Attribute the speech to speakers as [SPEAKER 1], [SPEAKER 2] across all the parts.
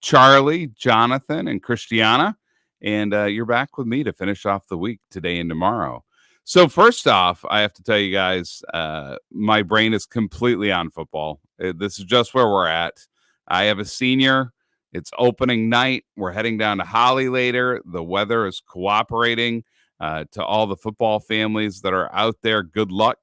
[SPEAKER 1] Charlie, Jonathan, and Christiana. And you're back with me to finish off the week today and tomorrow. So first off, I have to tell you guys, my brain is completely on football. This is just where we're at. I have a senior. It's opening night. We're heading down to Holly later. The weather is cooperating. To all the football families that are out there, good luck.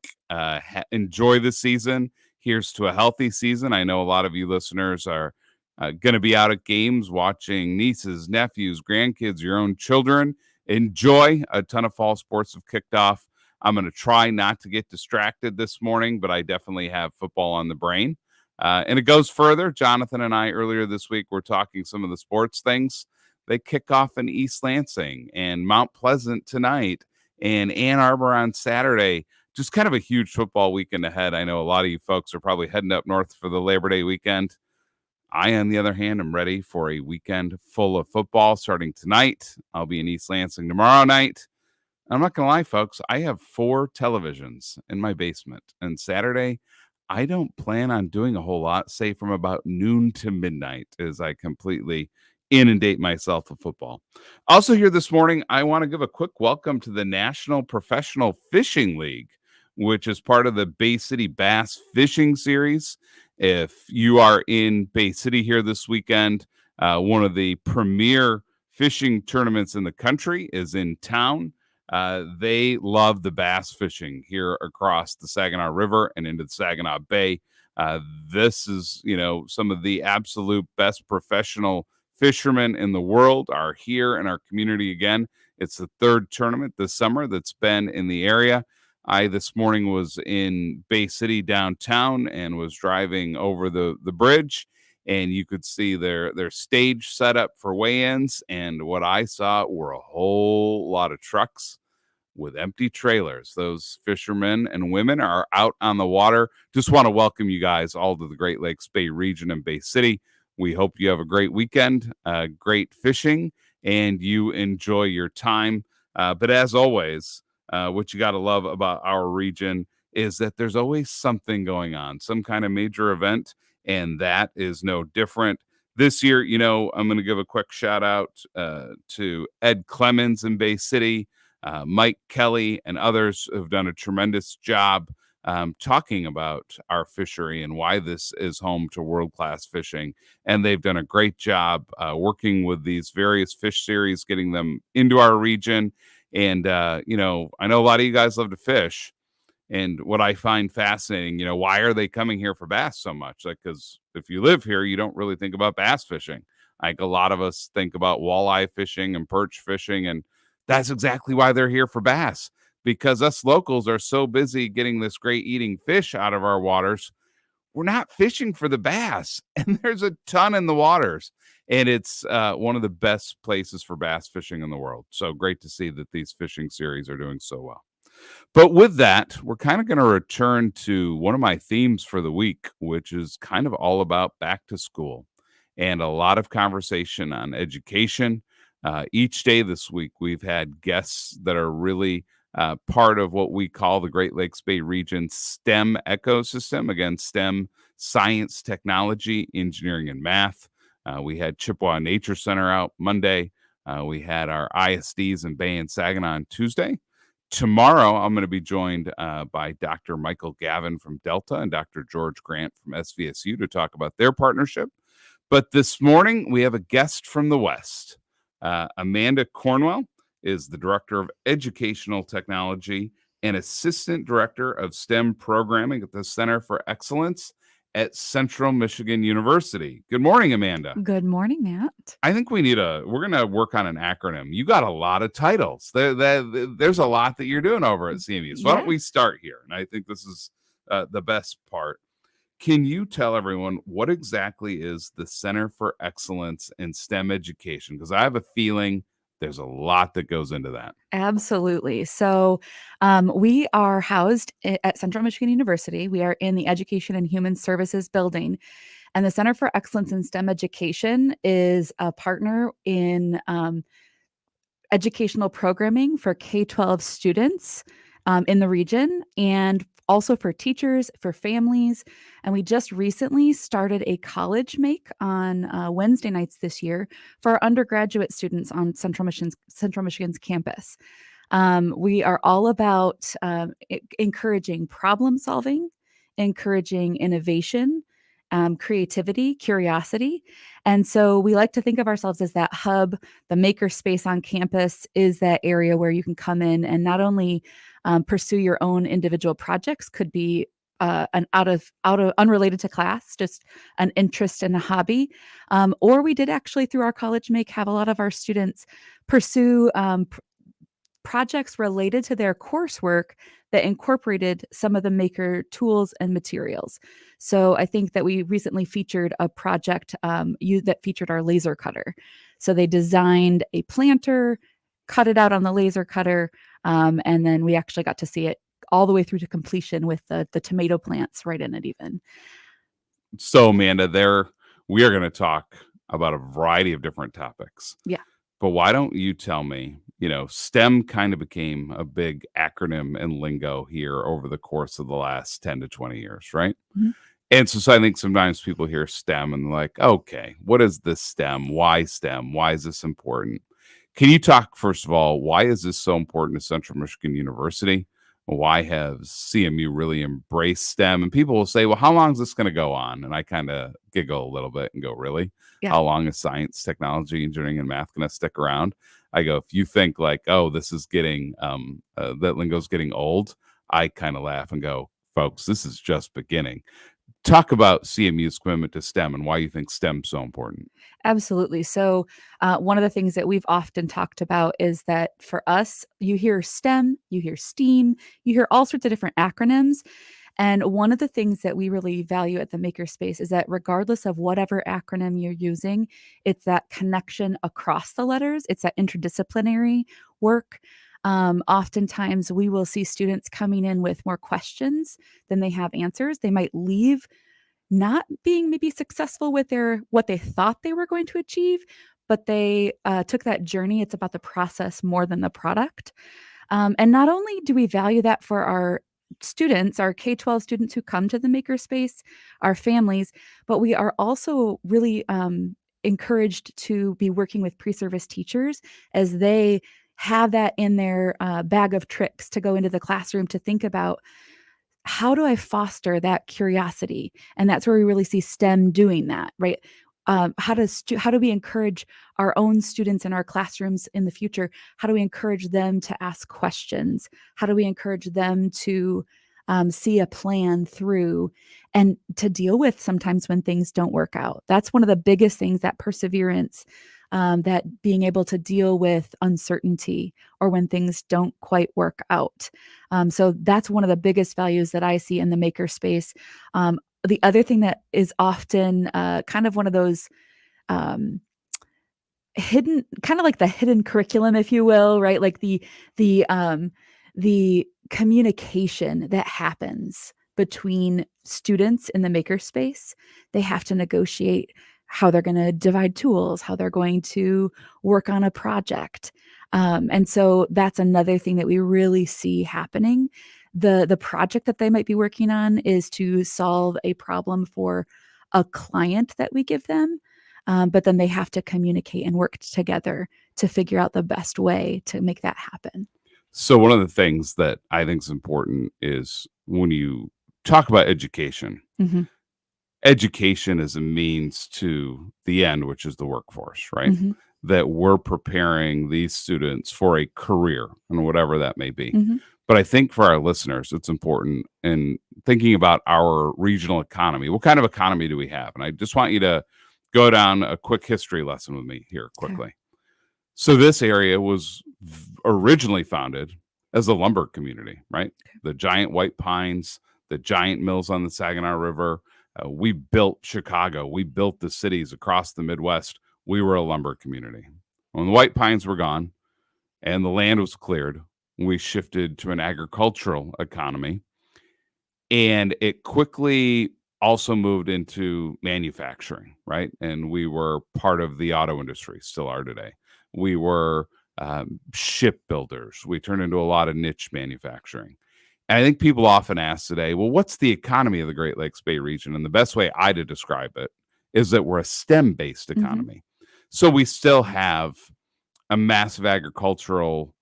[SPEAKER 1] Enjoy the season. Here's to a healthy season. I know a lot of you listeners are going to be out at games watching nieces, nephews, grandkids, your own children. Enjoy. A ton of fall sports have kicked off. I'm going to try not to get distracted this morning, but I definitely have football on the brain. And it goes further. Jonathan and I earlier this week were talking some of the sports things. They kick off in East Lansing and Mount Pleasant tonight and Ann Arbor on Saturday. Just kind of a huge football weekend ahead. I know a lot of you folks are probably heading up north for the Labor Day weekend. I, on the other hand, am ready for a weekend full of football starting tonight. I'll be in East Lansing tomorrow night. I'm not going to lie, folks. I have 4 televisions in my basement. And Saturday, I don't plan on doing a whole lot, say from about noon to midnight, as I completely inundate myself with football. Also here this morning, I want to give a quick welcome to the National Professional Fishing League, which is part of the Bay City Bass Fishing Series. If you are in Bay City here this weekend, one of the premier fishing tournaments in the country is in town. They love the bass fishing here across the Saginaw River and into the Saginaw Bay. This is, some of the absolute best professional fishermen in the world are here in our community again. It's the 3rd tournament this summer that's been in the area. I this morning was in Bay City downtown and was driving over the bridge, and you could see their stage set up for weigh-ins. And what I saw were a whole lot of trucks with empty trailers. Those fishermen and women are out on the water. Just want to welcome you guys all to the Great Lakes Bay region and Bay City. We hope you have a great weekend, great fishing, and you enjoy your time. But as always, what you got to love about our region is that there's always something going on, some kind of major event, and that is no different. This year, I'm going to give a quick shout out to Ed Clemens in Bay City, Mike Kelly, and others who've done a tremendous job talking about our fishery and why this is home to world-class fishing. And they've done a great job working with these various fish series, getting them into our region. And, I know a lot of you guys love to fish. And what I find fascinating, why are they coming here for bass so much? Because if you live here, you don't really think about bass fishing. Like a lot of us think about walleye fishing and perch fishing. And that's exactly why they're here for bass, because us locals are so busy getting this great eating fish out of our waters. We're not fishing for the bass, and there's a ton in the waters, and it's one of the best places for bass fishing in the world. So great to see that these fishing series are doing so well. But with that, we're kind of going to return to one of my themes for the week, which is kind of all about back to school and a lot of conversation on education. Each day this week, we've had guests that are really part of what we call the Great Lakes Bay region STEM ecosystem. Again, STEM, science, technology, engineering, and math. We had Chippewa Nature Center out Monday. We had our ISDs in Bay and Saginaw on Tuesday. Tomorrow, I'm going to be joined by Dr. Michael Gavin from Delta and Dr. George Grant from SVSU to talk about their partnership. But this morning, we have a guest from the West. Amanda Cornwell is the Director of Educational Technology and Assistant Director of STEM Programming at the Center for Excellence at Central Michigan University. Good morning, Amanda.
[SPEAKER 2] Good morning, Matt.
[SPEAKER 1] I think we're going to work on an acronym. You got a lot of titles. There's a lot that you're doing over at CMU. So why don't we start here? And I think this is the best part. Can you tell everyone what exactly is the Center for Excellence in STEM Education? Because I have a feeling there's a lot that goes into that.
[SPEAKER 2] Absolutely. So we are housed at Central Michigan University. We are in the Education and Human Services building. And the Center for Excellence in STEM Education is a partner in educational programming for K-12 students in the region, and also for teachers, for families. And we just recently started a college make on Wednesday nights this year for our undergraduate students on Central Michigan's campus. We are all about encouraging problem solving, encouraging innovation, creativity, curiosity. And so we like to think of ourselves as that hub. The maker space on campus is that area where you can come in and not only pursue your own individual projects, could be an out of unrelated to class, just an interest and a hobby. Or we did actually through our college make have a lot of our students pursue projects related to their coursework that incorporated some of the maker tools and materials. So I think that we recently featured a project that featured our laser cutter. So they designed a planter, cut it out on the laser cutter, and then we actually got to see it all the way through to completion with the tomato plants right in it even.
[SPEAKER 1] So, Amanda, we are going to talk about a variety of different topics.
[SPEAKER 2] Yeah.
[SPEAKER 1] But why don't you tell me, STEM kind of became a big acronym and lingo here over the course of the last 10 to 20 years, right?
[SPEAKER 2] Mm-hmm.
[SPEAKER 1] And so I think sometimes people hear STEM and they're like, okay, what is this STEM? Why STEM? Why is this important? Can you talk, first of all, why is this so important to Central Michigan University? Why has CMU really embraced STEM? And people will say, well, how long is this going to go on? And I kind of giggle a little bit and go, really? Yeah. How long is science, technology, engineering, and math going to stick around? I go, if you think like, oh, this is getting, that lingo's getting old, I kind of laugh and go, folks, this is just beginning. Talk about CMU's commitment to STEM and why you think STEM's so important.
[SPEAKER 2] Absolutely. So one of the things that we've often talked about is that for us, you hear STEM, you hear STEAM, you hear all sorts of different acronyms. And one of the things that we really value at the Makerspace is that regardless of whatever acronym you're using, it's that connection across the letters. It's that interdisciplinary work. Oftentimes we will see students coming in with more questions than they have answers. They might leave not being maybe successful with what they thought they were going to achieve, but they took that journey. It's about the process more than the product. And not only do we value that for our students, our K-12 students who come to the Makerspace, our families, but we are also really encouraged to be working with pre-service teachers as they have that in their bag of tricks to go into the classroom to think about, how do I foster that curiosity? And that's where we really see STEM doing that, right? How do we encourage our own students in our classrooms in the future? How do we encourage them to ask questions? How do we encourage them to see a plan through and to deal with sometimes when things don't work out? That's one of the biggest things, that perseverance, that being able to deal with uncertainty or when things don't quite work out. So that's one of the biggest values that I see in the makerspace. The other thing that is often kind of one of those hidden, kind of like the hidden curriculum, if you will, right? Like the communication that happens between students in the makerspace. They have to negotiate how they're going to divide tools, how they're going to work on a project. And so that's another thing that we really see happening. The project that they might be working on is to solve a problem for a client that we give them, but then they have to communicate and work together to figure out the best way to make that happen.
[SPEAKER 1] So one of the things that I think is important is when you talk about education,
[SPEAKER 2] mm-hmm.
[SPEAKER 1] Education is a means to the end, which is the workforce, right?
[SPEAKER 2] Mm-hmm.
[SPEAKER 1] That we're preparing these students for a career and whatever that may be.
[SPEAKER 2] Mm-hmm.
[SPEAKER 1] But I think for our listeners, it's important in thinking about our regional economy. What kind of economy do we have? And I just want you to go down a quick history lesson with me here quickly. Okay. So this area was originally founded as a lumber community, right? Okay. The giant white pines, the giant mills on the Saginaw River. We built Chicago. We built the cities across the Midwest. We were a lumber community. When the white pines were gone and the land was cleared, we shifted to an agricultural economy. And it quickly also moved into manufacturing, right? And we were part of the auto industry, still are today. We were shipbuilders. We turned into a lot of niche manufacturing. And I think people often ask today, well, what's the economy of the Great Lakes Bay region? And the best way I to describe it is that we're a STEM-based economy. So we still have a massive agricultural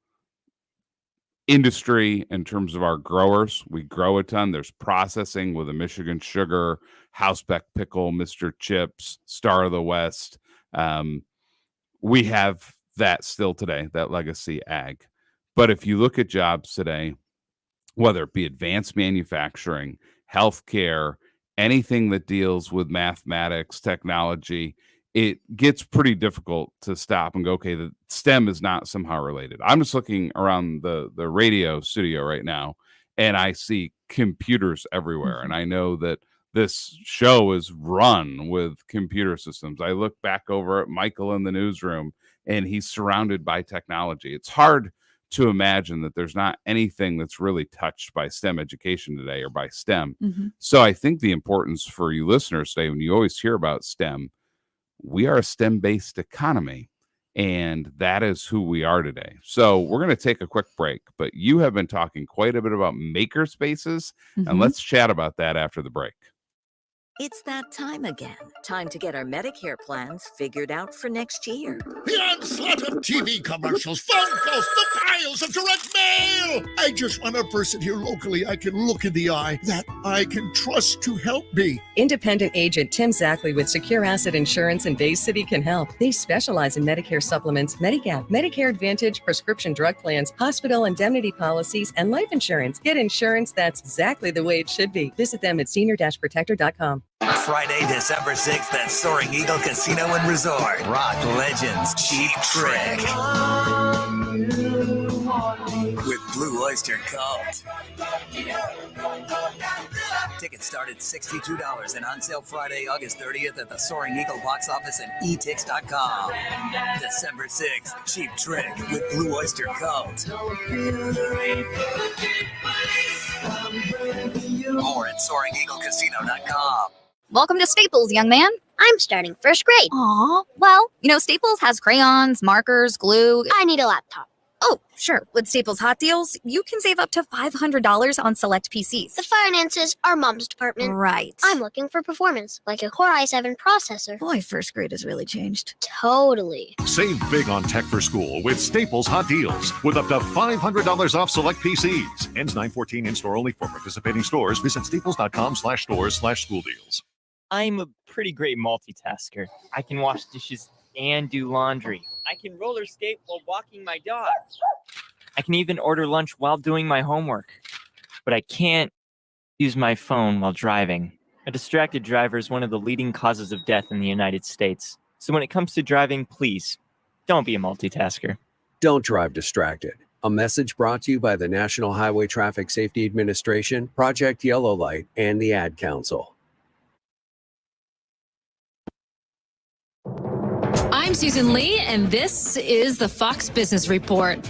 [SPEAKER 1] industry in terms of our growers. We grow a ton. There's processing with a Michigan Sugar, Housebeck Pickle, Mr. Chips, Star of the West. We have that still today, that legacy ag. But if you look at jobs today, whether it be advanced manufacturing, healthcare, anything that deals with mathematics, technology, it gets pretty difficult to stop and go, okay, the STEM is not somehow related. I'm just looking around the radio studio right now, and I see computers everywhere. And I know that this show is run with computer systems. I look back over at Michael in the newsroom, and he's surrounded by technology. It's hard to imagine that there's not anything that's really touched by STEM education today or by STEM. So I think the importance for you listeners today, when you always hear about STEM, we are a STEM-based economy, and that is who we are today. So we're going to take a quick break, but you have been talking quite a bit about maker spaces, and let's chat about that after the break.
[SPEAKER 3] It's that time again. Time to get our Medicare plans figured out for next year.
[SPEAKER 4] The onslaught of TV commercials, phone calls, the piles of direct mail. I just want a person here locally I can look in the eye, that I can trust to help me.
[SPEAKER 5] Independent agent Tim Zackley with Secure Asset Insurance in Bay City can help. They specialize in Medicare supplements, Medigap, Medicare Advantage, prescription drug plans, hospital indemnity policies, and life insurance. Get insurance that's exactly the way it should be. Visit them at senior-protector.com.
[SPEAKER 6] Friday, December 6th at Soaring Eagle Casino and Resort. Rock Legends Cheap Trick. With Blue Oyster Cult. Tickets start at $62 and on sale Friday, August 30th at the Soaring Eagle box office and etix.com. December 6th, Cheap Trick with Blue Oyster Cult. More at SoaringEagleCasino.com.
[SPEAKER 7] Welcome to Staples, young man.
[SPEAKER 8] I'm starting first grade.
[SPEAKER 7] Aw, well, Staples has crayons, markers, glue.
[SPEAKER 8] I need a laptop.
[SPEAKER 7] Oh, sure. With Staples Hot Deals, you can save up to $500 on select PCs.
[SPEAKER 8] The finances are Mom's department.
[SPEAKER 7] Right.
[SPEAKER 8] I'm looking for performance, like a Core i7 processor.
[SPEAKER 7] Boy, first grade has really changed.
[SPEAKER 8] Totally.
[SPEAKER 9] Save big on tech for school with Staples Hot Deals with up to $500 off select PCs. Ends 9/14 in-store only for participating stores. Visit staples.com/stores/school deals.
[SPEAKER 10] I'm a pretty great multitasker. I can wash dishes and do laundry. I can roller skate while walking my dog. I can even order lunch while doing my homework. But I can't use my phone while driving. A distracted driver is one of the leading causes of death in the United States. So when it comes to driving, please, don't be a multitasker.
[SPEAKER 11] Don't drive distracted. A message brought to you by the National Highway Traffic Safety Administration, Project Yellow Light, and the Ad Council.
[SPEAKER 12] I'm Susan Lee, and this is the Fox Business Report.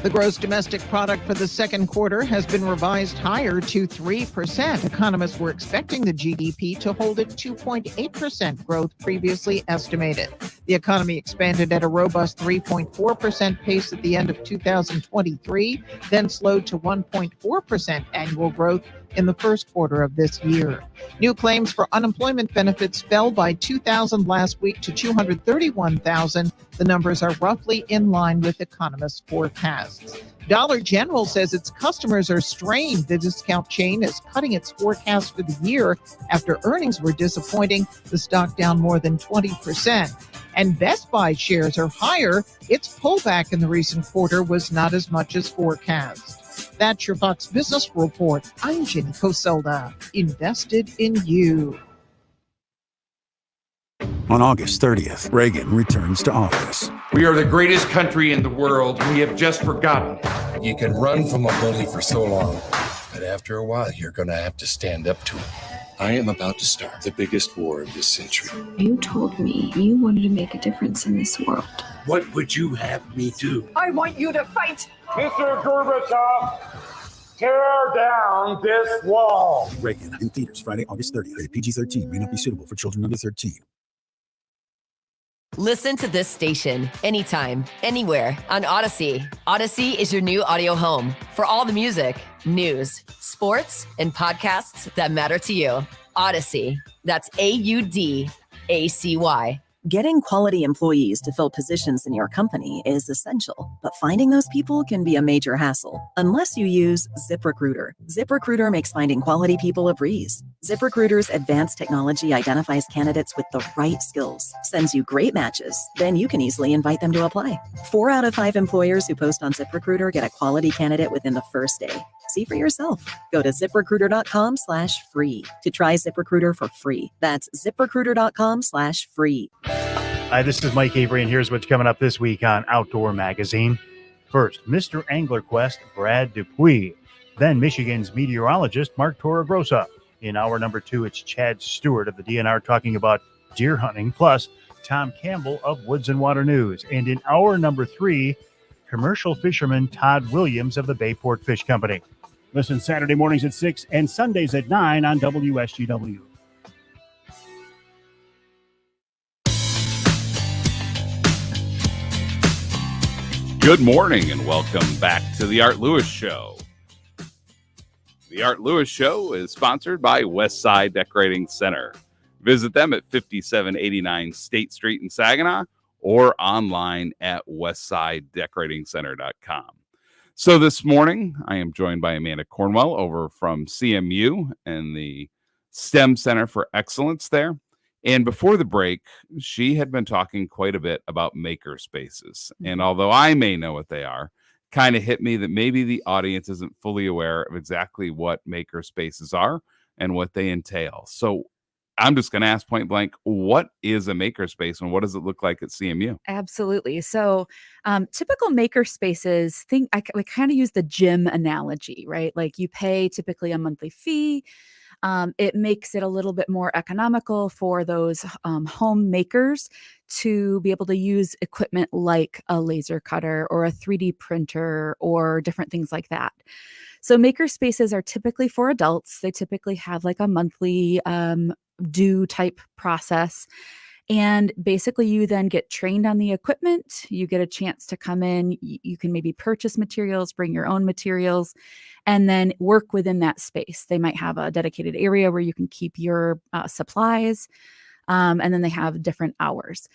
[SPEAKER 13] The gross domestic product for the second quarter has been revised higher to 3%. Economists were expecting the GDP to hold at 2.8% growth previously estimated. The economy expanded at a robust 3.4% pace at the end of 2023, then slowed to 1.4% annual growth in the first quarter of this year. New claims for unemployment benefits fell by 2,000 last week to 231,000. The numbers are roughly in line with economists' forecasts. Dollar General says its customers are strained. The discount chain is cutting its forecast for the year after earnings were disappointing, the stock down more than 20%. And Best Buy shares are higher. Its pullback in the recent quarter was not as much as forecast. That's your Fox Business Report. I'm Jenny Coselda, invested in you.
[SPEAKER 14] On August 30th, Reagan returns to office.
[SPEAKER 15] We are the greatest country in the world. We have just forgotten.
[SPEAKER 16] You can run from a bully for so long, but after a while, you're going to have to stand up to him. I am about to start the biggest war of this century.
[SPEAKER 17] You told me you wanted to make a difference in this world.
[SPEAKER 16] What would you have me do?
[SPEAKER 17] I want you to fight!
[SPEAKER 15] Mr. Gorbachev, tear down this wall.
[SPEAKER 14] Reagan in theaters Friday, August 30th. Rated PG-13. May not be suitable for children under 13.
[SPEAKER 18] Listen to this station anytime, anywhere on Odyssey. Odyssey is your new audio home for all the music, news, sports, and podcasts that matter to you. Odyssey. That's AUDACY.
[SPEAKER 19] Getting quality employees to fill positions in your company is essential, but finding those people can be a major hassle unless you use ZipRecruiter. ZipRecruiter makes finding quality people a breeze. ZipRecruiter's advanced technology identifies candidates with the right skills, sends you great matches, then you can easily invite them to apply. 4 out of 5 employers who post on ZipRecruiter get a quality candidate within the first day. See for yourself. Go to ZipRecruiter.com/free to try ZipRecruiter for free. That's ZipRecruiter.com/free.
[SPEAKER 20] Hi, this is Mike Avery, and here's what's coming up this week on Outdoor Magazine. First, Mr. Angler Quest, Brad Dupuis. Then Michigan's meteorologist, Mark Torregrossa. In hour number 2, it's Chad Stewart of the DNR talking about deer hunting, plus Tom Campbell of Woods and Water News. And in hour number 3, commercial fisherman Todd Williams of the Bayport Fish Company. Listen Saturday mornings at 6 and Sundays at 9 on WSGW.
[SPEAKER 1] Good morning and welcome back to the Art Lewis Show. The Art Lewis Show is sponsored by Westside Decorating Center. Visit them at 5789 State Street in Saginaw or online at westsidedecoratingcenter.com. So this morning, I am joined by Amanda Cornwell over from CMU and the STEM Center for Excellence there. And before the break, she had been talking quite a bit about maker spaces. And although I may know what they are, kind of hit me that maybe the audience isn't fully aware of exactly what maker spaces are and what they entail. So I'm just going to ask point blank, what is a maker space and what does it look like at CMU?
[SPEAKER 2] Absolutely. So typical maker spaces, we kind of use the gym analogy, right? Like you pay typically a monthly fee. It makes it a little bit more economical for those home makers to be able to use equipment like a laser cutter or a 3D printer or different things like that. So maker spaces are typically for adults. They typically have like a monthly due type process. And basically you then get trained on the equipment. You get a chance to come in. You can maybe purchase materials, bring your own materials, and then work within that space. They might have a dedicated area where you can keep your supplies. And then they have different hours.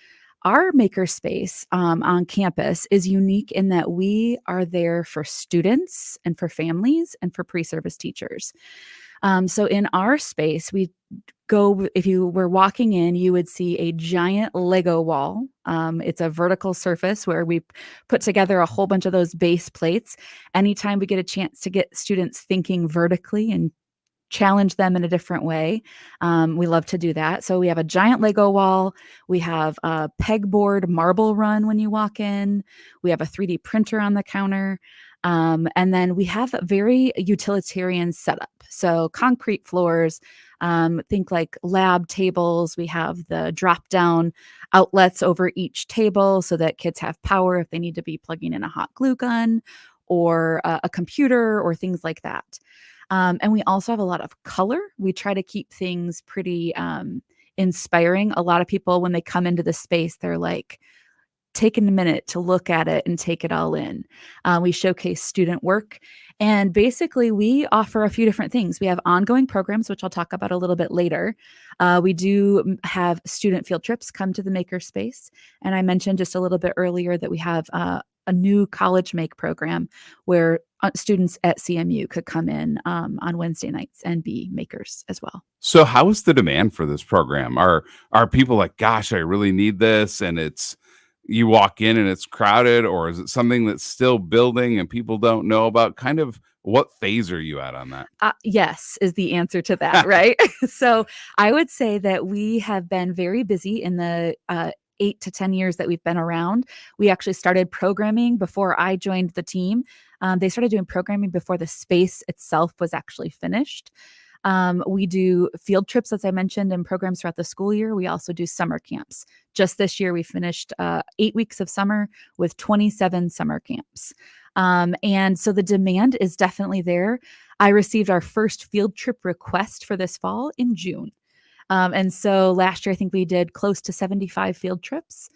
[SPEAKER 2] Our maker space on campus is unique in that we are there for students and for families and for pre-service teachers. So in our space, if you were walking in, you would see a giant Lego wall. It's a vertical surface where we put together a whole bunch of those base plates. Anytime we get a chance to get students thinking vertically and challenge them in a different way, we love to do that. So we have a giant Lego wall. We have a pegboard marble run when you walk in. We have a 3D printer on the counter. And then we have a very utilitarian setup. So concrete floors, think like lab tables. We have the drop down outlets over each table so that kids have power if they need to be plugging in a hot glue gun or a computer or things like that. And we also have a lot of color. We try to keep things pretty inspiring. A lot of people, when they come into the space, they're like, taking a minute to look at it and take it all in. We showcase student work. And basically, we offer a few different things. We have ongoing programs, which I'll talk about a little bit later. We do have student field trips come to the makerspace. And I mentioned just a little bit earlier that we have a new college make program where students at CMU could come in on Wednesday nights and be makers as well.
[SPEAKER 1] So how is the demand for this program? Are people like, gosh, I really need this, and you walk in and it's crowded, or is it something that's still building and people don't know about? Kind of what phase are you at on that?
[SPEAKER 2] Yes, is the answer to that, right? So I would say that we have been very busy in the 8 to 10 years that we've been around. We actually started programming before I joined the team. They started doing programming before the space itself was actually finished. We do field trips, as I mentioned, and programs throughout the school year. We also do summer camps. Just this year, we finished 8 weeks of summer with 27 summer camps. And so the demand is definitely there. I received our first field trip request for this fall in June. And so last year, I think we did close to 75 field trips.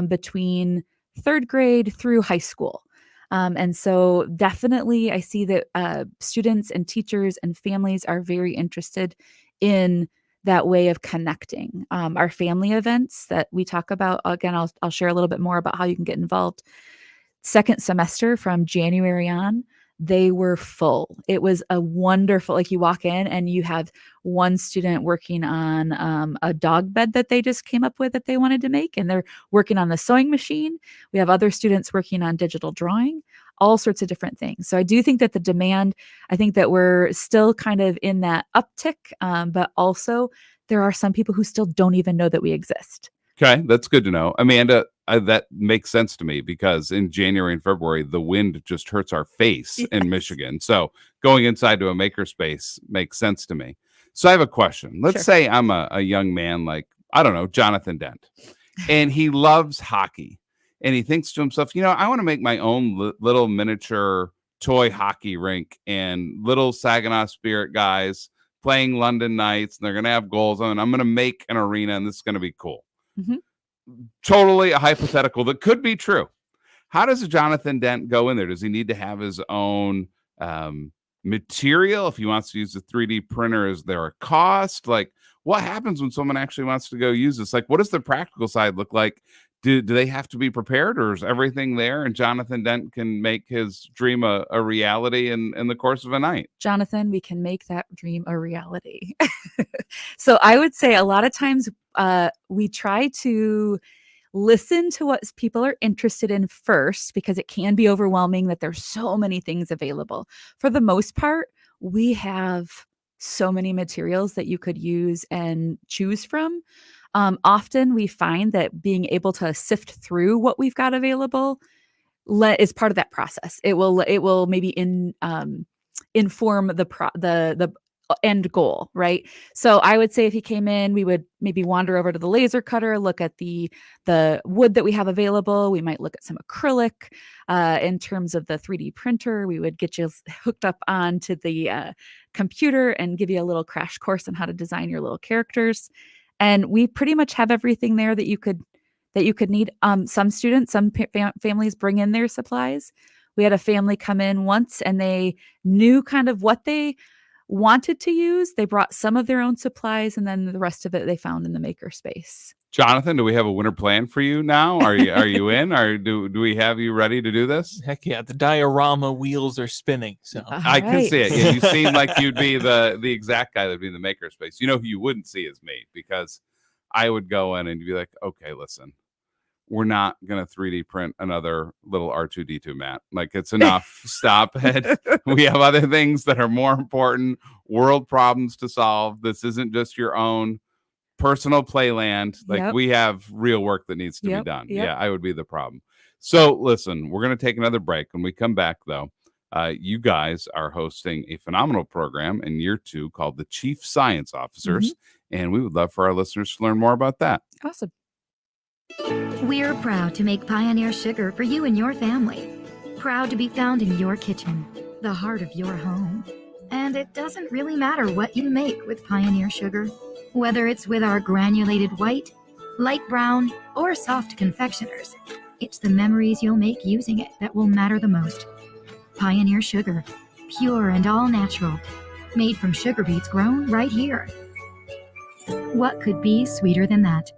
[SPEAKER 2] between third grade through high school. And so definitely I see that students and teachers and families are very interested in that way of connecting. Our family events that we talk about, again, I'll share a little bit more about how you can get involved. Second semester from January on, they were full. It was a wonderful, like you walk in and you have one student working on a dog bed that they just came up with that they wanted to make, and they're working on the sewing machine. We have other students working on digital drawing, all sorts of different things. So I do think that the demand, I think that we're still kind of in that uptick, but also there are some people who still don't even know that we exist.
[SPEAKER 1] Okay, that's good to know. Amanda, that makes sense to me because in January and February, the wind just hurts our face in Michigan. So going inside to a makerspace makes sense to me. So I have a question. Let's say I'm a young man like, I don't know, Jonathan Dent, and he loves hockey. And he thinks to himself, I want to make my own little miniature toy hockey rink and little Saginaw Spirit guys playing London Knights. And they're going to have goals on. I'm going to make an arena and this is going to be cool.
[SPEAKER 2] Mm-hmm.
[SPEAKER 1] Totally a hypothetical that could be true. How does a Jonathan Dent go in there? Does he need to have his own material? If he wants to use a 3D printer, is there a cost? Like, what happens when someone actually wants to go use this? Like, what does the practical side look like? Do they have to be prepared, or is everything there and Jonathan Dent can make his dream a reality in the course of a night?
[SPEAKER 2] Jonathan, we can make that dream a reality. So I would say a lot of times we try to listen to what people are interested in first, because it can be overwhelming that there's so many things available. For the most part, we have so many materials that you could use and choose from. Often we find that being able to sift through what we've got available is part of that process. It will maybe inform the end goal, right? So I would say if he came in, we would maybe wander over to the laser cutter, look at the wood that we have available. We might look at some acrylic. In terms of the 3D printer, we would get you hooked up onto the computer and give you a little crash course on how to design your little characters. And we pretty much have everything there that you could need. Some students, some families bring in their supplies. We had a family come in once and they knew kind of what they wanted to use. They brought some of their own supplies and then the rest of it they found in the makerspace.
[SPEAKER 1] Jonathan, do we have a winter plan for you now? Are you in? Or do we have you ready to do this?
[SPEAKER 21] Heck yeah, the diorama wheels are spinning. So
[SPEAKER 1] I can see it. Yeah, you seem like you'd be the exact guy that'd be in the makerspace. You know who you wouldn't see is me, because I would go in and be like, okay, listen, we're not going to 3D print another little R2-D2 mat. Like, it's enough. Stop it. We have other things that are more important, world problems to solve. This isn't just your own personal playland. Like, we have real work that needs to be done. Yeah, I would be the problem. So listen, we're going to take another break. When we come back, though, you guys are hosting a phenomenal program in year 2 called the Chief Science Officers. And we would love for our listeners to learn more about that.
[SPEAKER 2] Awesome.
[SPEAKER 22] We're proud to make Pioneer Sugar for you and your family. Proud to be found in your kitchen, the heart of your home. And it doesn't really matter what you make with Pioneer Sugar. Whether it's with our granulated white, light brown, or soft confectioners, it's the memories you'll make using it that will matter the most. Pioneer Sugar, pure and all natural, made from sugar beets grown right here. What could be sweeter than that?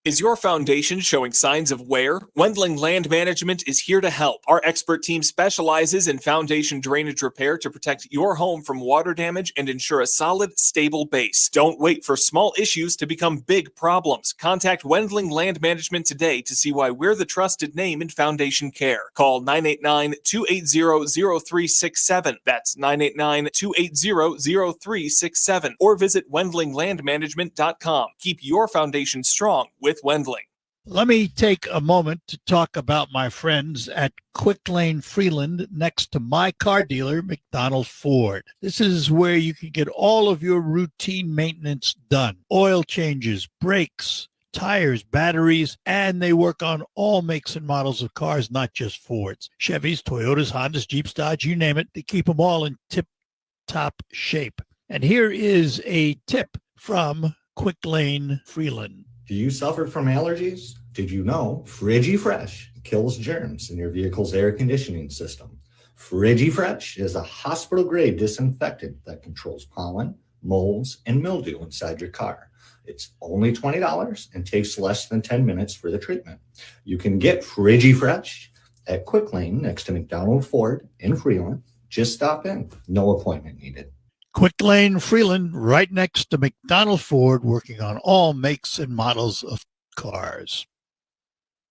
[SPEAKER 23] Is your foundation showing signs of wear? Wendling Land Management is here to help. Our expert team specializes in foundation drainage repair to protect your home from water damage and ensure a solid, stable base. Don't wait for small issues to become big problems. Contact Wendling Land Management today to see why we're the trusted name in foundation care. Call 989-280-0367. That's 989-280-0367. Or visit wendlinglandmanagement.com. Keep your foundation strong with Wendling.
[SPEAKER 24] Let me take a moment to talk about my friends at Quick Lane Freeland next to my car dealer, McDonald Ford. This is where you can get all of your routine maintenance done. Oil changes, brakes, tires, batteries, and they work on all makes and models of cars, not just Fords. Chevys, Toyotas, Hondas, Jeeps, Dodge, you name it. They keep them all in tip-top shape. And here is a tip from Quick Lane Freeland.
[SPEAKER 3] Do you suffer from allergies? Did you know FrigiFresh kills germs in your vehicle's air conditioning system? FrigiFresh is a hospital-grade disinfectant that controls pollen, molds, and mildew inside your car. It's only $20 and takes less than 10 minutes for the treatment. You can get FrigiFresh at Quick Lane next to McDonald Ford in Freeland. Just stop in. No appointment needed.
[SPEAKER 24] Quick Lane, Freeland, right next to McDonald Ford, working on all makes and models of cars.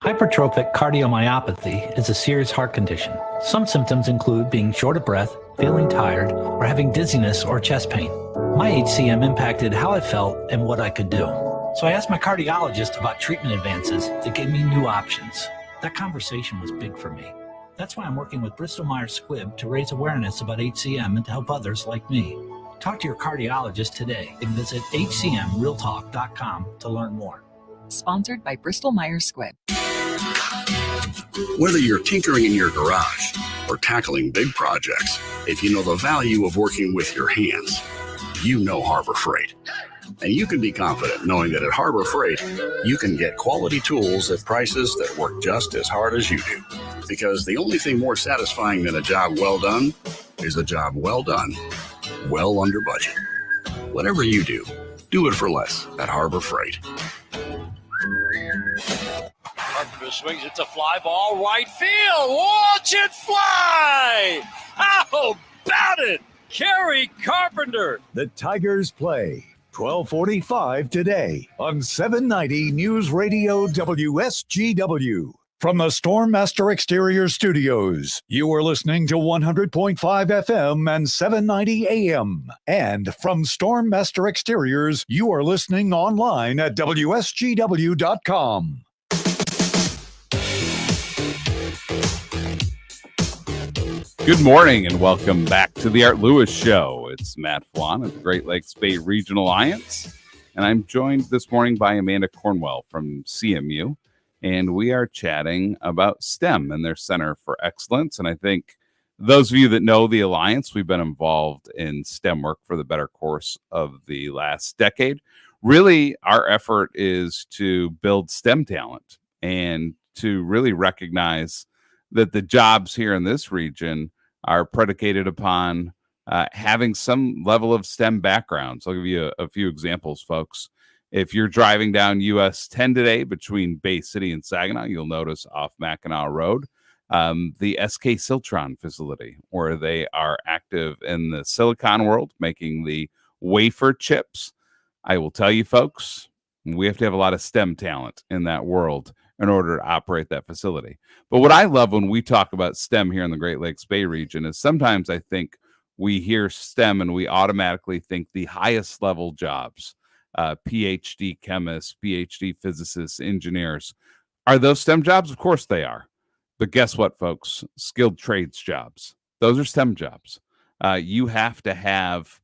[SPEAKER 4] Hypertrophic cardiomyopathy is a serious heart condition. Some symptoms include being short of breath, feeling tired, or having dizziness or chest pain. My HCM impacted how I felt and what I could do. So I asked my cardiologist about treatment advances that gave me new options. That conversation was big for me. That's why I'm working with Bristol Myers Squibb to raise awareness about HCM and to help others like me. Talk to your cardiologist today and visit hcmrealtalk.com to learn more.
[SPEAKER 5] Sponsored by Bristol Myers Squibb.
[SPEAKER 6] Whether you're tinkering in your garage or tackling big projects, if you know the value of working with your hands, you know Harbor Freight. And you can be confident knowing that at Harbor Freight, you can get quality tools at prices that work just as hard as you do. Because the only thing more satisfying than a job well done is a job well done, well under budget. Whatever you do it for less at Harbor Freight.
[SPEAKER 25] Carpenter swings it to fly ball right field. Watch it fly! How about it? Kerry Carpenter.
[SPEAKER 26] The Tigers play 12:45 today on 790 News Radio WSGW. From the Stormmaster Exterior Studios, you are listening to 100.5 FM and 790 AM. And from Stormmaster Exteriors, you are listening online at WSGW.com.
[SPEAKER 1] Good morning and welcome back to the Art Lewis Show. It's Matt Felan of the Great Lakes Bay Regional Alliance, and I'm joined this morning by Amanda Cornwell from CMU, and we are chatting about STEM and their Center for Excellence. And I think those of you that know the Alliance, we've been involved in STEM work for the better course of the last decade. Really, our effort is to build STEM talent and to really recognize that the jobs here in this region are predicated upon having some level of STEM backgrounds. I'll give you a few examples, folks. If you're driving down US 10 today between Bay City and Saginaw, you'll notice off Mackinac Road, the SK Siltron facility, where they are active in the silicon world, making the wafer chips. I will tell you, folks, we have to have a lot of STEM talent in that world in order to operate that facility. But what I love when we talk about STEM here in the Great Lakes Bay region is sometimes I think we hear STEM and we automatically think the highest level jobs, PhD chemists, PhD physicists, engineers. Are those STEM jobs? Of course they are. But guess what, folks? Skilled trades jobs. Those are STEM jobs. You have to have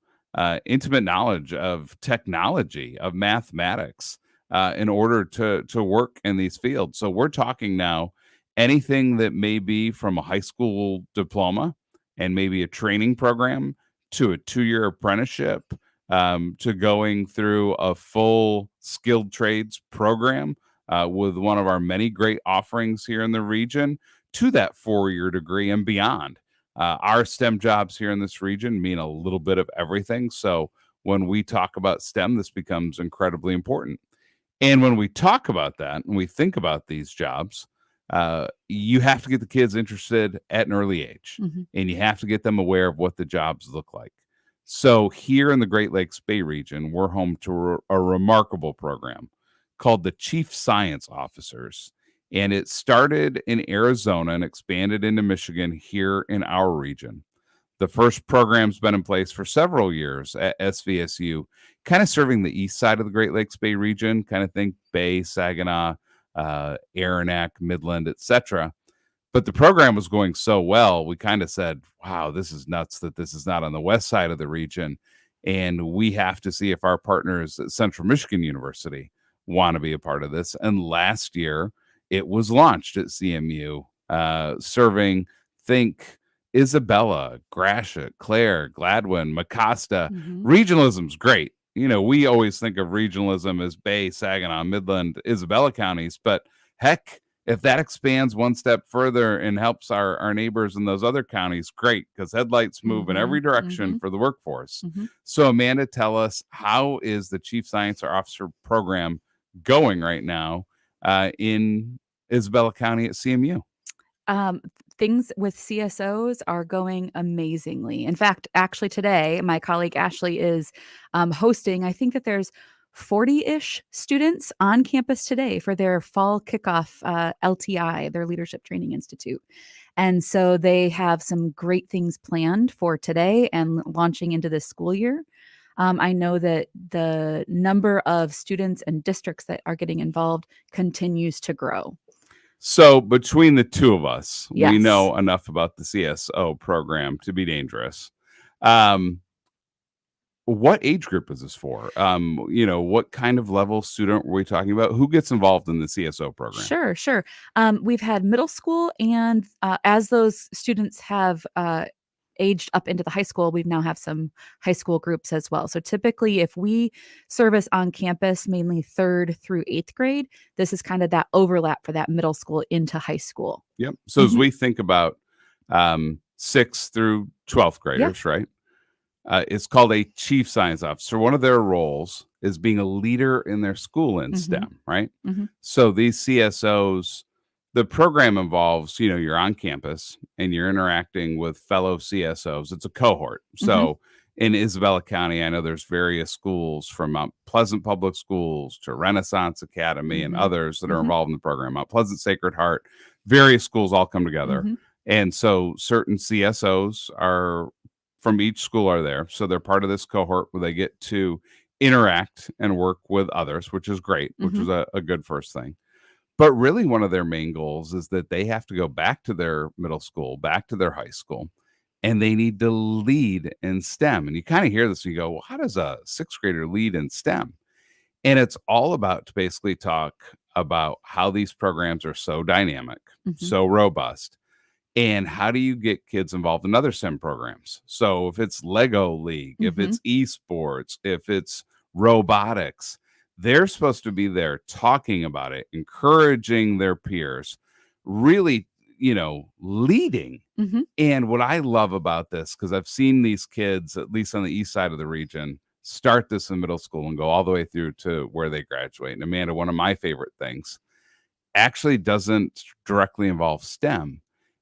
[SPEAKER 1] intimate knowledge of technology, of mathematics, in order to work in these fields. So we're talking now anything that may be from a high school diploma and maybe a training program to a 2-year apprenticeship, to going through a full skilled trades program with one of our many great offerings here in the region, to that 4-year degree and beyond. Our STEM jobs here in this region mean a little bit of everything. So when we talk about STEM, this becomes incredibly important. And when we talk about that and we think about these jobs, you have to get the kids interested at an early age, and you have to get them aware of what the jobs look like. So here in the Great Lakes Bay region, we're home to a remarkable program called the Chief Science Officers. And it started in Arizona and expanded into Michigan here in our region. The first program's been in place for several years at SVSU, kind of serving the east side of the Great Lakes Bay region, kind of think Bay, Saginaw, Aranac, Midland, etc. But the program was going so well, we kind of said, wow, this is nuts that this is not on the west side of the region. And we have to see if our partners at Central Michigan University want to be a part of this. And last year, it was launched at CMU, serving, think, Isabella, Gratiot, Clare, Gladwin, Mecosta. Regionalism's great. we always think of regionalism as Bay, Saginaw, Midland, Isabella counties, but heck, if that expands one step further and helps our neighbors in those other counties, great, because headlights move in every direction for the workforce. So Amanda, tell us, how is the Chief Science Officer program going right now in Isabella County at CMU?
[SPEAKER 2] Things with CSOs are going amazingly. In fact, actually today, my colleague Ashley is hosting, I think that there's 40-ish students on campus today for their fall kickoff LTI, their Leadership Training Institute. And so they have some great things planned for today and launching into this school year. I know that the number of students and districts that are getting involved continues to grow.
[SPEAKER 1] So between the two of us, we
[SPEAKER 2] Yes.
[SPEAKER 1] know enough about the CSO program to be dangerous. What age group is this for? What kind of level student were we talking about? Who gets involved in the CSO program?
[SPEAKER 2] Sure. We've had middle school, and as those students have aged up into the high school, we now have some high school groups as well. So typically, if we service on campus mainly 3rd through 8th grade, this is kind of that overlap for that middle school into high school.
[SPEAKER 1] Yep. So as we think about 6th through 12th graders, right? It's called a Chief Science Officer. One of their roles is being a leader in their school in STEM, right? So these CSOs, the program involves, you're on campus and you're interacting with fellow CSOs. It's a cohort. So in Isabella County, I know there's various schools from Mount Pleasant Public Schools to Renaissance Academy and others that are involved in the program. Mount Pleasant Sacred Heart, various schools all come together. And so certain CSOs are from each school are there. So they're part of this cohort where they get to interact and work with others, which is great, which is a good first thing. But really, one of their main goals is that they have to go back to their middle school, back to their high school, and they need to lead in STEM. And you kind of hear this and you go, well, how does a 6th grader lead in STEM? And it's all about to basically talk about how these programs are so dynamic, so robust, and how do you get kids involved in other STEM programs? So if it's Lego League, if it's esports, if it's robotics, they're supposed to be there talking about it, encouraging their peers, really, leading. And what I love about this, because I've seen these kids, at least on the east side of the region, start this in middle school and go all the way through to where they graduate. And Amanda, one of my favorite things actually doesn't directly involve STEM.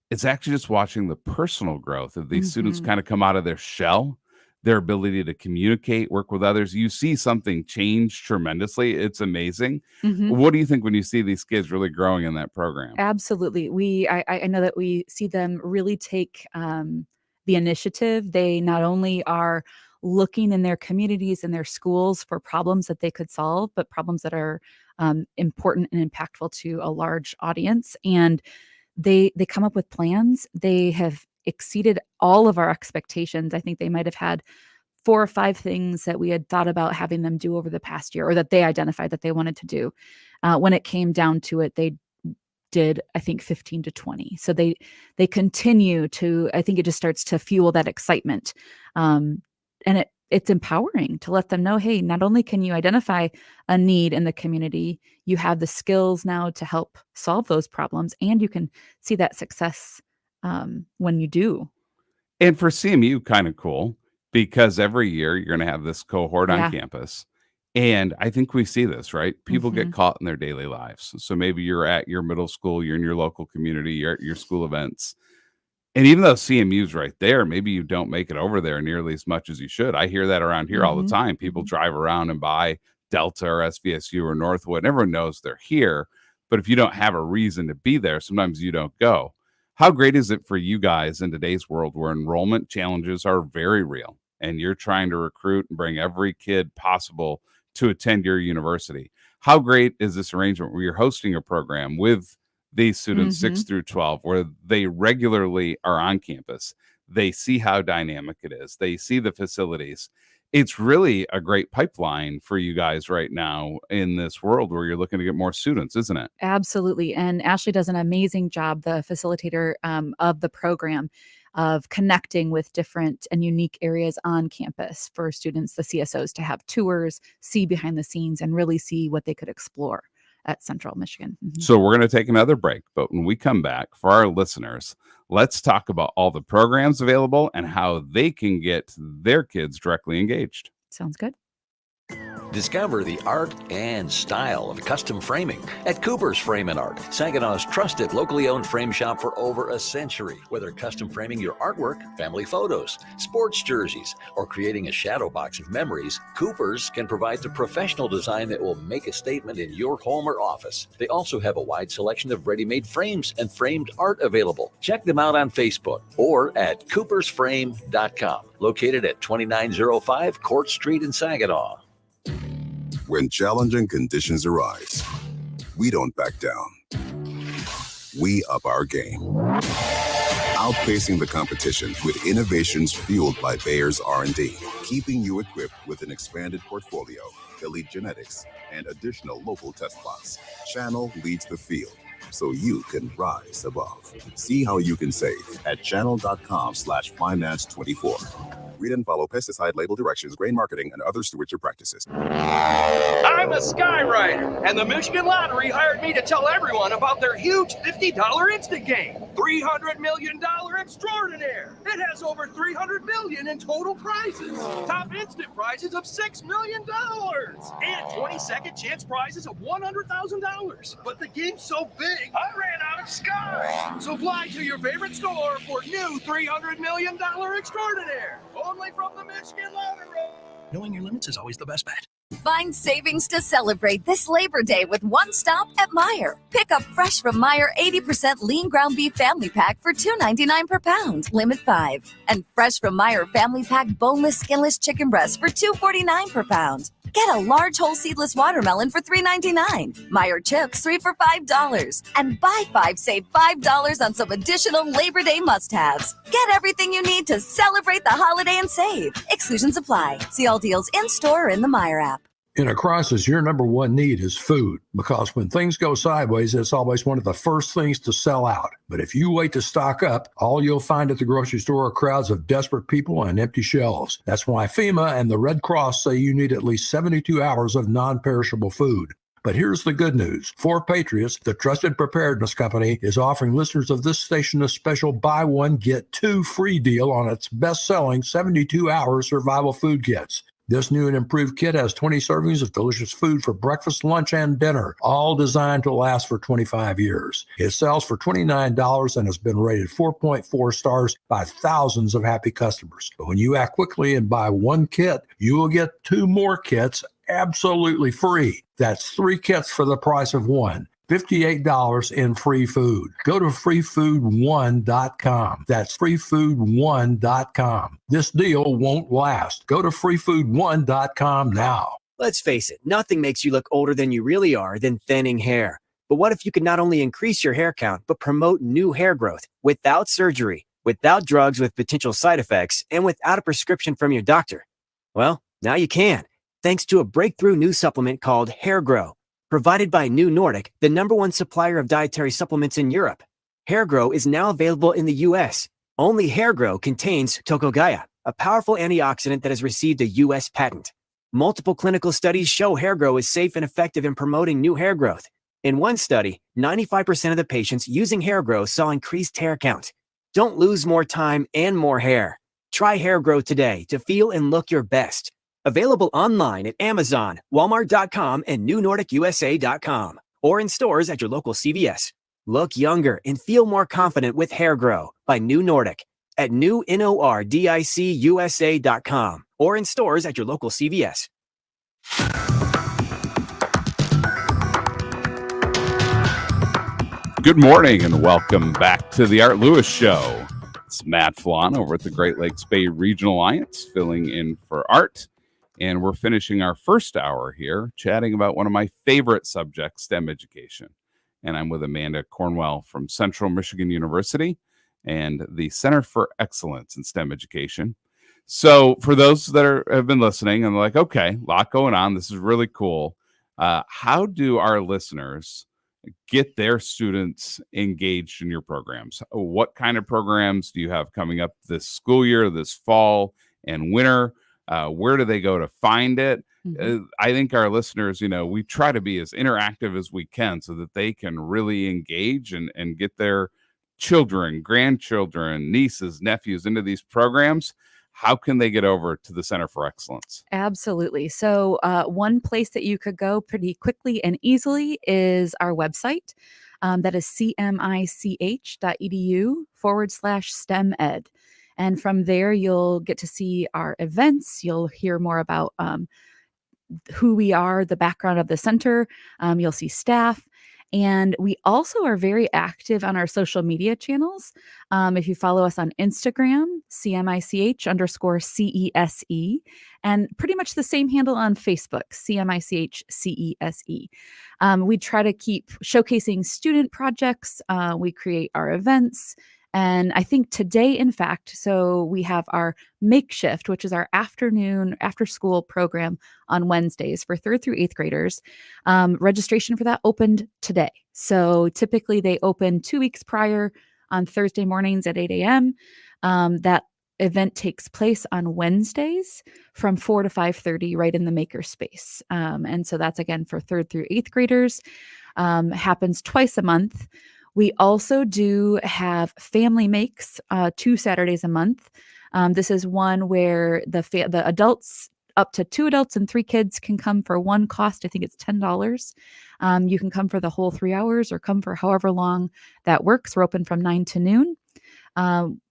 [SPEAKER 1] It's actually just watching the personal growth of these students kind of come out of their shell, their ability to communicate, work with others. You see something change tremendously. It's amazing. What do you think when you see these kids really growing in that program?
[SPEAKER 2] Absolutely. I know that we see them really take the initiative. They not only are looking in their communities and their schools for problems that they could solve, but problems that are important and impactful to a large audience. And they come up with plans. They have exceeded all of our expectations. I think they might have had 4 or 5 things that we had thought about having them do over the past year, or that they identified that they wanted to do. When it came down to it, they did, I think, 15 to 20. So they continue to, I think it just starts to fuel that excitement. And it's empowering to let them know, hey, not only can you identify a need in the community, you have the skills now to help solve those problems, and you can see that success when you do.
[SPEAKER 1] And for CMU, kind of cool, because every year you're going to have this cohort on campus. And I think we see this, right? People get caught in their daily lives. So maybe you're at your middle school, you're in your local community, you're at your school events. And even though CMU's right there, maybe you don't make it over there nearly as much as you should. I hear that around here all the time. People drive around and buy Delta or SVSU or Northwood, and everyone knows they're here. But if you don't have a reason to be there, sometimes you don't go. How great is it for you guys in today's world where enrollment challenges are very real and you're trying to recruit and bring every kid possible to attend your university? How great is this arrangement where you're hosting a program with these students 6 through 12, where they regularly are on campus? They see how dynamic it is. They see the facilities. It's really a great pipeline for you guys right now in this world where you're looking to get more students, isn't it?
[SPEAKER 2] Absolutely. And Ashley does an amazing job, the facilitator of the program. of connecting with different and unique areas on campus for students, the CSOs, to have tours, see behind the scenes, and really see what they could explore at Central Michigan.
[SPEAKER 1] So we're going to take another break, but when we come back, for our listeners, let's talk about all the programs available and how they can get their kids directly engaged.
[SPEAKER 2] Sounds good.
[SPEAKER 7] Discover the art and style of custom framing at Cooper's Frame and Art, Saginaw's trusted locally owned frame shop for over a century. Whether custom framing your artwork, family photos, sports jerseys, or creating a shadow box of memories, Cooper's can provide the professional design that will make a statement in your home or office. They also have a wide selection of ready-made frames and framed art available. Check them out on Facebook or at coopersframe.com, located at 2905 Court Street in Saginaw.
[SPEAKER 8] When challenging conditions arise, we don't back down. We up our game. Outpacing the competition with innovations fueled by Bayer's R&D, keeping you equipped with an expanded portfolio, elite genetics, and additional local test plots. Channel leads the field, so you can rise above. See how you can save at channel.com/finance24. Read and follow pesticide label directions, grain marketing, and other stewardship practices.
[SPEAKER 9] I'm a skywriter, and the Michigan Lottery hired me to tell everyone about their huge $50 instant game. $300 million extraordinaire. It has over $300 million in total prizes. Top instant prizes of $6 million. And 20-second chance prizes of $100,000. But the game's so big, I ran out of sky. So fly to your favorite store for new $300 million extraordinaire. Only from the Michigan Lottery.
[SPEAKER 7] Knowing your limits is always the best bet.
[SPEAKER 10] Find savings to celebrate this Labor Day with One Stop at Meijer. Pick up fresh from Meijer 80% lean ground beef family pack for $2.99 per pound, limit 5. And fresh from Meijer family pack boneless, skinless chicken breast for $2.49 per pound. Get a large whole seedless watermelon for $3.99. Meijer chips, 3 for $5. And buy 5, save $5 on some additional Labor Day must-haves. Get everything you need to celebrate the holiday and save. Exclusions apply. See all deals in-store or in the Meijer app.
[SPEAKER 11] In a crisis, your number one need is food, because when things go sideways, it's always one of the first things to sell out. But if you wait to stock up, all you'll find at the grocery store are crowds of desperate people and empty shelves. That's why FEMA and the Red Cross say you need at least 72 hours of non-perishable food. But here's the good news. For Patriots, the trusted preparedness company is offering listeners of this station a special buy one, get two free deal on its best-selling 72-hour survival food kits. This new and improved kit has 20 servings of delicious food for breakfast, lunch, and dinner, all designed to last for 25 years. It sells for $29 and has been rated 4.4 stars by thousands of happy customers. But when you act quickly and buy one kit, you will get 2 more kits absolutely free. That's 3 kits for the price of one. $58 in free food. Go to freefood1.com. That's freefood1.com. This deal won't last. Go to freefood1.com now.
[SPEAKER 12] Let's face it, nothing makes you look older than you really are than thinning hair. But what if you could not only increase your hair count, but promote new hair growth without surgery, without drugs with potential side effects, and without a prescription from your doctor? Well, now you can, thanks to a breakthrough new supplement called Hair Grow. Provided by New Nordic, the #1 supplier of dietary supplements in Europe. Hair Grow is now available in the U.S. Only Hair Grow contains Tocogaya, a powerful antioxidant that has received a U.S. patent. Multiple clinical studies show Hair Grow is safe and effective in promoting new hair growth. In one study, 95% of the patients using Hair Grow saw increased hair count. Don't lose more time and more hair. Try Hair Grow today to feel and look your best. Available online at Amazon, Walmart.com, and NewNordicUSA.com, or in stores at your local CVS. Look younger and feel more confident with Hair Grow by New Nordic at NewNordicUSA.com, or in stores at your local CVS.
[SPEAKER 1] Good morning and welcome back to the Art Lewis Show. It's Matt Felan over at the Great Lakes Bay Regional Alliance, filling in for Art. And we're finishing our first hour here, chatting about one of my favorite subjects, STEM education. And I'm with Amanda Cornwell from Central Michigan University and the Center for Excellence in STEM Education. So for those that have been listening and they're like, okay, a lot going on, this is really cool. How do our listeners get their students engaged in your programs. What kind of programs do you have coming up this school year, this fall and winter? Where do they go to find it? I think our listeners, we try to be as interactive as we can so that they can really engage and get their children, grandchildren, nieces, nephews into these programs. How can they get over to the Center for Excellence?
[SPEAKER 2] Absolutely. So one place that you could go pretty quickly and easily is our website. That is cmich.edu/STEM ed. And from there, you'll get to see our events. You'll hear more about who we are, the background of the center. You'll see staff. And we also are very active on our social media channels. If you follow us on Instagram, CMICH_CESE, and pretty much the same handle on Facebook, CMICHCESE. We try to keep showcasing student projects. We create our events. And I think today, in fact, so we have our Makeshift, which is our afternoon after school program on Wednesdays for 3rd through 8th graders. Registration for that opened today. So typically they open 2 weeks prior on Thursday mornings at 8 a.m. That event takes place on Wednesdays from 4 to 5:30 right in the makerspace. And so that's again for 3rd through 8th graders. Happens twice a month. We also do have family makes 2 Saturdays a month. This is one where the adults, up to 2 adults and 3 kids, can come for one cost. I think it's $10. You can come for the whole 3 hours or come for however long that works. We're open from 9 to noon.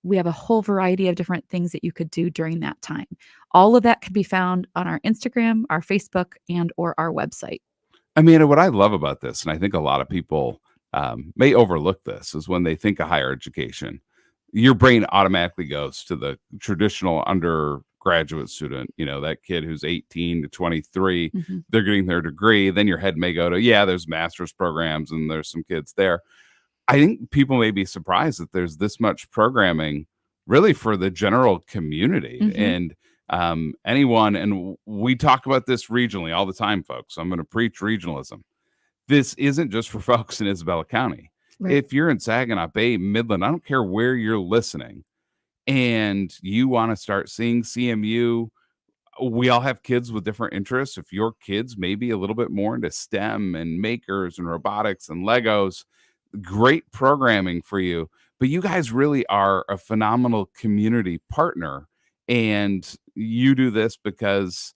[SPEAKER 2] We have a whole variety of different things that you could do during that time. All of that could be found on our Instagram, our Facebook, and or our website.
[SPEAKER 1] Amanda, what I love about this, and I think a lot of people may overlook this, is when they think of higher education, your brain automatically goes to the traditional undergraduate student, that kid who's 18 to 23, they're getting their degree. Then your head may go to, there's master's programs and there's some kids there. I think people may be surprised that there's this much programming really for the general community and anyone. And we talk about this regionally all the time, folks. I'm going to preach regionalism. This isn't just for folks in Isabella County. Right. If you're in Saginaw Bay, Midland, I don't care where you're listening, and you want to start seeing CMU, we all have kids with different interests. If your kids may be a little bit more into STEM and makers and robotics and Legos, great programming for you. But you guys really are a phenomenal community partner, and you do this because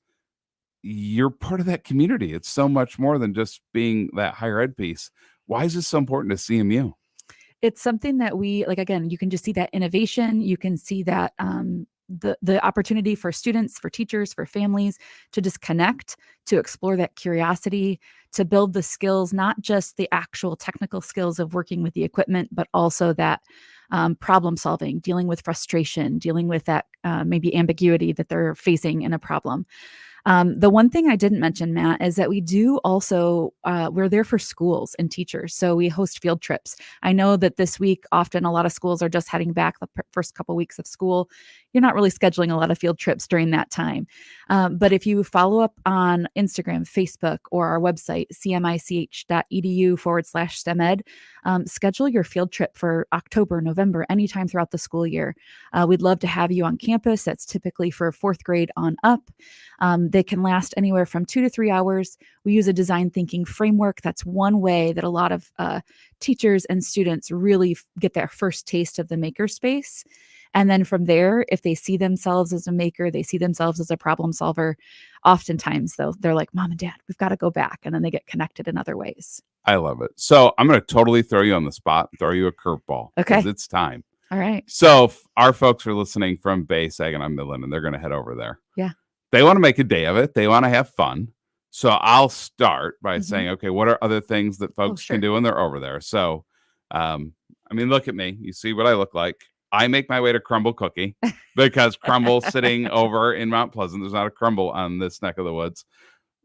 [SPEAKER 1] you're part of that community. It's so much more than just being that higher ed piece. Why is this so important to CMU?
[SPEAKER 2] It's something that we, like, again, you can just see that innovation. You can see that the opportunity for students, for teachers, for families to just connect, to explore that curiosity, to build the skills, not just the actual technical skills of working with the equipment, but also that problem solving, dealing with frustration, dealing with that maybe ambiguity that they're facing in a problem. The one thing I didn't mention, Matt, is that we do also, we're there for schools and teachers. So we host field trips. I know that this week, often a lot of schools are just heading back the first couple weeks of school. You're not really scheduling a lot of field trips during that time. But if you follow up on Instagram, Facebook, or our website, cmich.edu/STEMed, schedule your field trip for October, November, anytime throughout the school year. We'd love to have you on campus. That's typically for 4th grade on up. They can last anywhere from 2 to 3 hours. We use a design thinking framework. That's one way that a lot of teachers and students really get their first taste of the makerspace. And then from there, if they see themselves as a maker, they see themselves as a problem solver, oftentimes they're like, Mom and Dad, we've got to go back. And then they get connected in other ways.
[SPEAKER 1] I love it. So I'm going to totally throw you on the spot, throw you a curveball.
[SPEAKER 2] Okay.
[SPEAKER 1] It's time.
[SPEAKER 2] All right.
[SPEAKER 1] So our folks are listening from Bay, Saginaw, Midland, and they're going to head over there.
[SPEAKER 2] Yeah.
[SPEAKER 1] They want to make a day of it. They want to have fun. So I'll start by saying, okay, what are other things that folks can do when they're over there? So, look at me. You see what I look like. I make my way to Crumble Cookie because Crumble sitting over in Mount Pleasant. There's not a Crumble on this neck of the woods.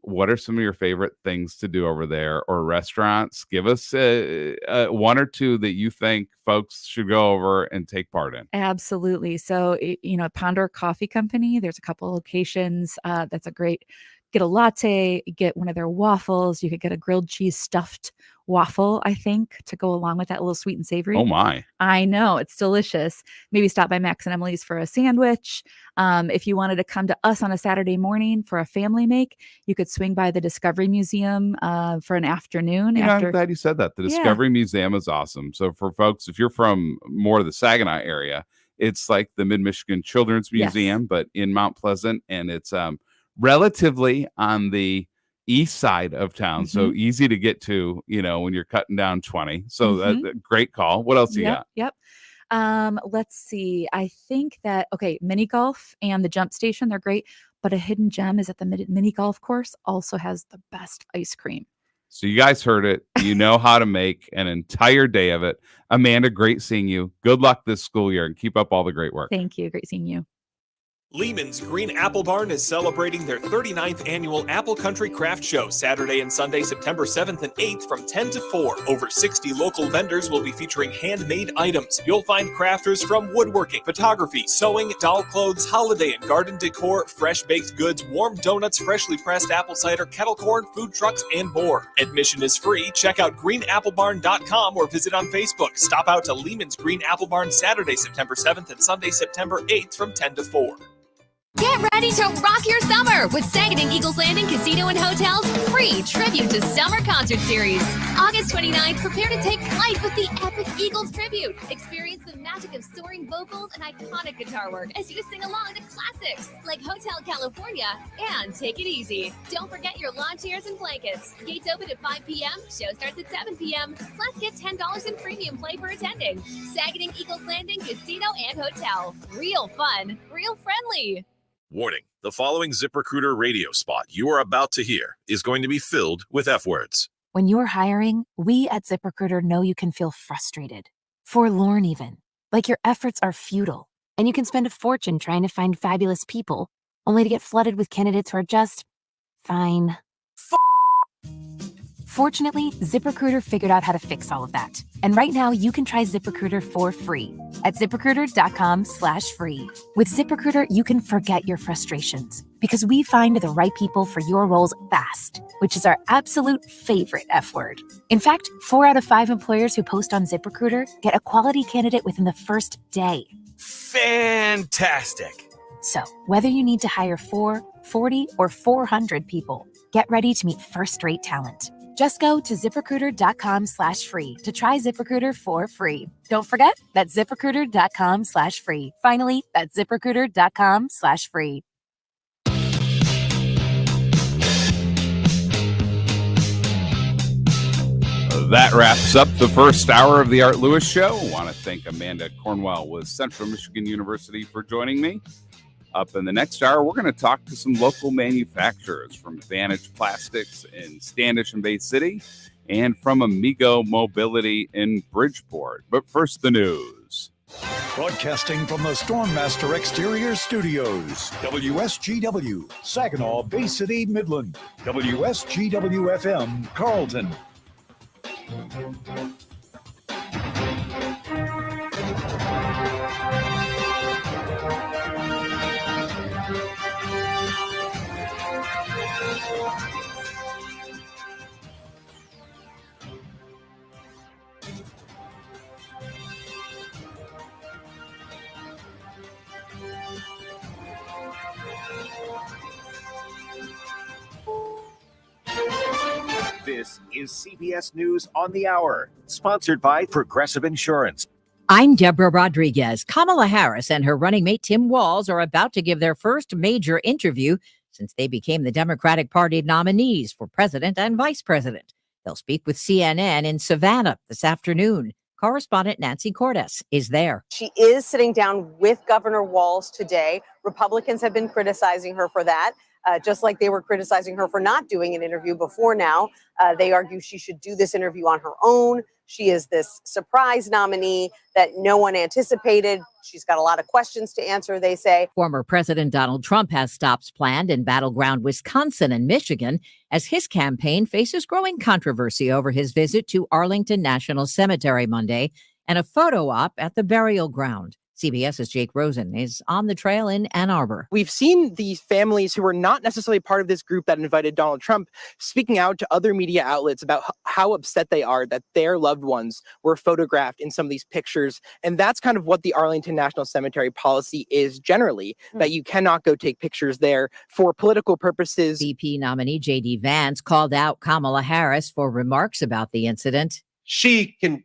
[SPEAKER 1] What are some of your favorite things to do over there, or restaurants? Give us one or two that you think folks should go over and take part in.
[SPEAKER 2] Absolutely. So, Pondor Coffee Company, there's a couple locations. That's a great get a latte, get one of their waffles. You could get a grilled cheese stuffed waffle, I think, to go along with that, a little sweet and savory.
[SPEAKER 1] Oh my.
[SPEAKER 2] I know, it's delicious. Maybe stop by Max and Emily's for a sandwich. If you wanted to come to us on a Saturday morning for a family make, you could swing by the Discovery Museum for an afternoon.
[SPEAKER 1] I'm glad you said that. The Discovery Museum is awesome. So for folks, if you're from more of the Saginaw area, it's like the Mid-Michigan Children's Museum, but in Mount Pleasant, and it's relatively on the east side of town, so easy to get to, when you're cutting down 20. So that great call. What else you got?
[SPEAKER 2] Yep. Let's see. I think that mini golf and the jump station, they're great, but a hidden gem is at the mini golf course also has the best ice cream.
[SPEAKER 1] So you guys heard it. You know how to make an entire day of it. Amanda, great seeing you. Good luck this school year and keep up all the great work.
[SPEAKER 2] Thank you. Great seeing you.
[SPEAKER 23] Lehman's Green Apple Barn is celebrating their 39th annual Apple Country Craft Show Saturday and Sunday, September 7th and 8th from 10 to 4. Over 60 local vendors will be featuring handmade items. You'll find crafters from woodworking, photography, sewing, doll clothes, holiday and garden decor, fresh baked goods, warm donuts, freshly pressed apple cider, kettle corn, food trucks, and more. Admission is free. Check out greenapplebarn.com or visit on Facebook. Stop out to Lehman's Green Apple Barn Saturday, September 7th and Sunday, September 8th from 10 to 4.
[SPEAKER 13] Get ready to rock your summer with Saginaw Eagles Landing Casino and Hotel's free Tribute to Summer concert series. August 29th, prepare to take flight with the epic Eagles Tribute. Experience the magic of soaring vocals and iconic guitar work as you sing along to classics like Hotel California and Take It Easy. Don't forget your lawn chairs and blankets. Gates open at 5 p.m. Show starts at 7 p.m. Plus, get $10 in premium play for attending. Saginaw Eagles Landing Casino and Hotel. Real fun, real friendly.
[SPEAKER 14] Warning, the following ZipRecruiter radio spot you are about to hear is going to be filled with F words.
[SPEAKER 15] When you're hiring, we at ZipRecruiter know you can feel frustrated, forlorn even, like your efforts are futile, and you can spend a fortune trying to find fabulous people, only to get flooded with candidates who are just fine. Fortunately, ZipRecruiter figured out how to fix all of that. And right now, you can try ZipRecruiter for free at ZipRecruiter.com/free. With ZipRecruiter, you can forget your frustrations because we find the right people for your roles fast, which is our absolute favorite F word. In fact, 4 out of 5 employers who post on ZipRecruiter get a quality candidate within the first day.
[SPEAKER 14] Fantastic.
[SPEAKER 15] So, whether you need to hire 4, 40, or 400 people, get ready to meet first-rate talent. Just go to ZipRecruiter.com/free to try ZipRecruiter for free. Don't forget, that's ZipRecruiter.com/free. Finally, that's ZipRecruiter.com/free.
[SPEAKER 1] That wraps up the first hour of the Art Lewis Show. I want to thank Amanda Cornwell with Central Michigan University for joining me. Up in the next hour, we're going to talk to some local manufacturers from Vantage Plastics in Standish and Bay City and from Amigo Mobility in Bridgeport. But first, the news.
[SPEAKER 26] Broadcasting from the Stormmaster Exterior Studios, WSGW, Saginaw, Bay City, Midland, WSGW-FM, Carlton.
[SPEAKER 16] This is CBS News on the Hour, sponsored by Progressive Insurance.
[SPEAKER 17] I'm Deborah Rodriguez. Kamala Harris and her running mate Tim Walz are about to give their first major interview since they became the Democratic Party nominees for president and vice president. They'll speak with CNN in Savannah this afternoon. Correspondent Nancy Cordes is there.
[SPEAKER 18] She is sitting down with Governor Walz today. Republicans have been criticizing her for that. Just like they were criticizing her for not doing an interview before now. They argue she should do this interview on her own. She is this surprise nominee that no one anticipated. She's got a lot of questions to answer, they say.
[SPEAKER 17] Former President Donald Trump has stops planned in battleground Wisconsin and Michigan as his campaign faces growing controversy over his visit to Arlington National Cemetery Monday and a photo op at the burial ground. CBS's Jake Rosen is on the trail in Ann Arbor.
[SPEAKER 3] We've seen these families who are not necessarily part of this group that invited Donald Trump speaking out to other media outlets about how upset they are that their loved ones were photographed in some of these pictures. And that's kind of what the Arlington National Cemetery policy is generally, that you cannot go take pictures there for political purposes.
[SPEAKER 17] VP nominee J.D. Vance called out Kamala Harris for remarks about the incident.
[SPEAKER 19] She can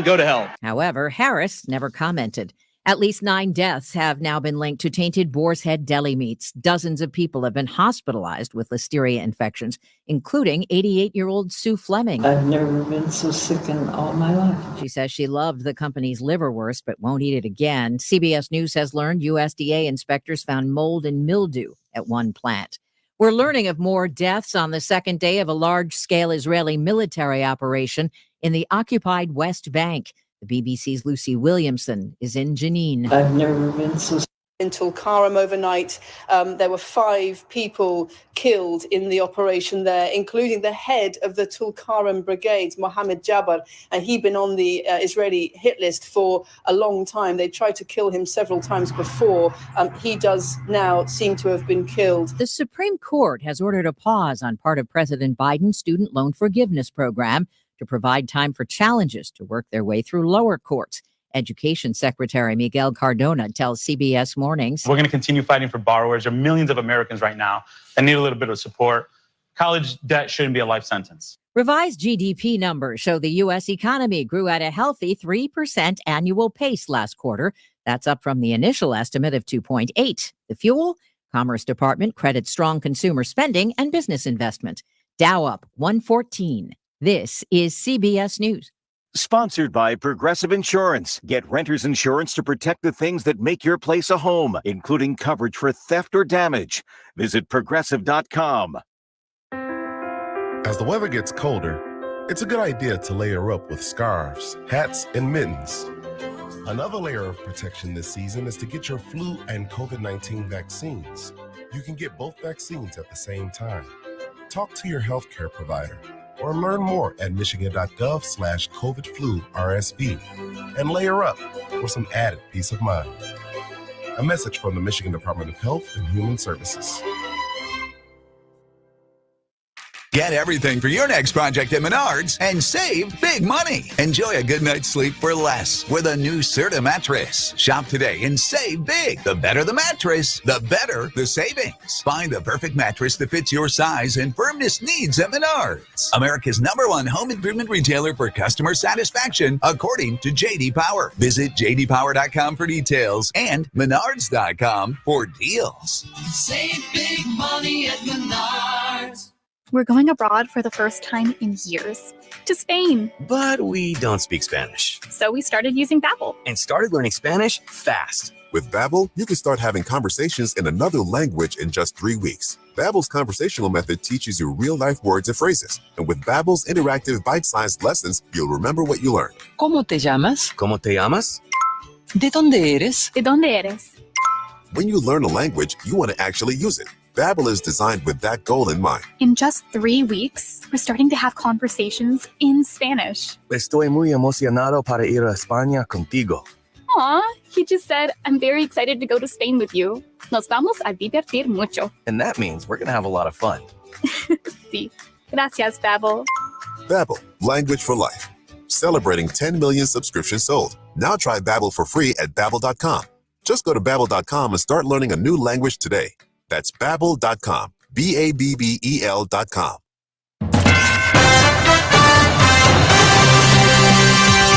[SPEAKER 19] go to hell.
[SPEAKER 17] However, Harris never commented. At least 9 deaths have now been linked to tainted boar's head deli meats. Dozens of people have been hospitalized with listeria infections, including 88-year-old Sue Fleming.
[SPEAKER 20] I've never been so sick in all my life.
[SPEAKER 17] She says she loved the company's liverwurst, but won't eat it again. CBS News has learned USDA inspectors found mold and mildew at one plant. We're learning of more deaths on the second day of a large-scale Israeli military operation in the occupied West Bank. The BBC's Lucy Williamson is in Jenin.
[SPEAKER 20] I've never been so sick.
[SPEAKER 21] In Tulkarem overnight, there were 5 people killed in the operation there, including the head of the Tulkarem Brigade, Mohammed Jabbar, and he'd been on the Israeli hit list for a long time. They tried to kill him several times before. He does now seem to have been killed.
[SPEAKER 17] The Supreme Court has ordered a pause on part of President Biden's student loan forgiveness program to provide time for challenges to work their way through lower courts. Education Secretary Miguel Cardona tells CBS Mornings.
[SPEAKER 22] We're going to continue fighting for borrowers. There are millions of Americans right now that need a little bit of support. College debt shouldn't be a life sentence.
[SPEAKER 17] Revised GDP numbers show the U.S. economy grew at a healthy 3% annual pace last quarter. That's up from the initial estimate of 2.8. The fuel? Commerce Department credits strong consumer spending and business investment. Dow up 114. This is CBS News.
[SPEAKER 16] Sponsored by Progressive Insurance. Get renter's insurance to protect the things that make your place a home, including coverage for theft or damage. Visit Progressive.com.
[SPEAKER 24] As the weather gets colder, it's a good idea to layer up with scarves, hats, and mittens. Another layer of protection this season is to get your flu and COVID-19 vaccines. You can get both vaccines at the same time. Talk to your healthcare provider or learn more at michigan.gov/COVID-flu-RSV and layer up for some added peace of mind. A message from the Michigan Department of Health and Human Services.
[SPEAKER 27] Get everything for your next project at Menards and save big money. Enjoy a good night's sleep for less with a new Serta mattress. Shop today and save big. The better the mattress, the better the savings. Find the perfect mattress that fits your size and firmness needs at Menards. America's #1 home improvement retailer for customer satisfaction, according to J.D. Power. Visit jdpower.com for details and menards.com for deals.
[SPEAKER 28] Save big money at Menards.
[SPEAKER 29] We're going abroad for the first time in years, to Spain.
[SPEAKER 12] But we don't speak Spanish.
[SPEAKER 29] So we started using Babbel.
[SPEAKER 12] And started learning Spanish fast.
[SPEAKER 8] With Babbel, you can start having conversations in another language in just 3 weeks. Babbel's conversational method teaches you real-life words and phrases. And with Babbel's interactive bite-sized lessons, you'll remember what you learned.
[SPEAKER 5] ¿Cómo te llamas?
[SPEAKER 12] ¿Cómo te llamas?
[SPEAKER 5] ¿De dónde eres?
[SPEAKER 29] ¿De dónde eres?
[SPEAKER 8] When you learn a language, you want to actually use it. Babbel is designed with that goal in mind.
[SPEAKER 29] In just 3 weeks, we're starting to have conversations in Spanish.
[SPEAKER 12] Estoy muy emocionado para ir a España contigo.
[SPEAKER 29] Aw, he just said, I'm very excited to go to Spain with you. Nos vamos a divertir mucho.
[SPEAKER 12] And that means we're going to have a lot of fun.
[SPEAKER 29] Sí. Gracias, Babbel.
[SPEAKER 8] Babbel, language for life. Celebrating 10 million subscriptions sold. Now try Babbel for free at Babbel.com. Just go to Babbel.com and start learning a new language today. That's Babbel.com. Babbel.com.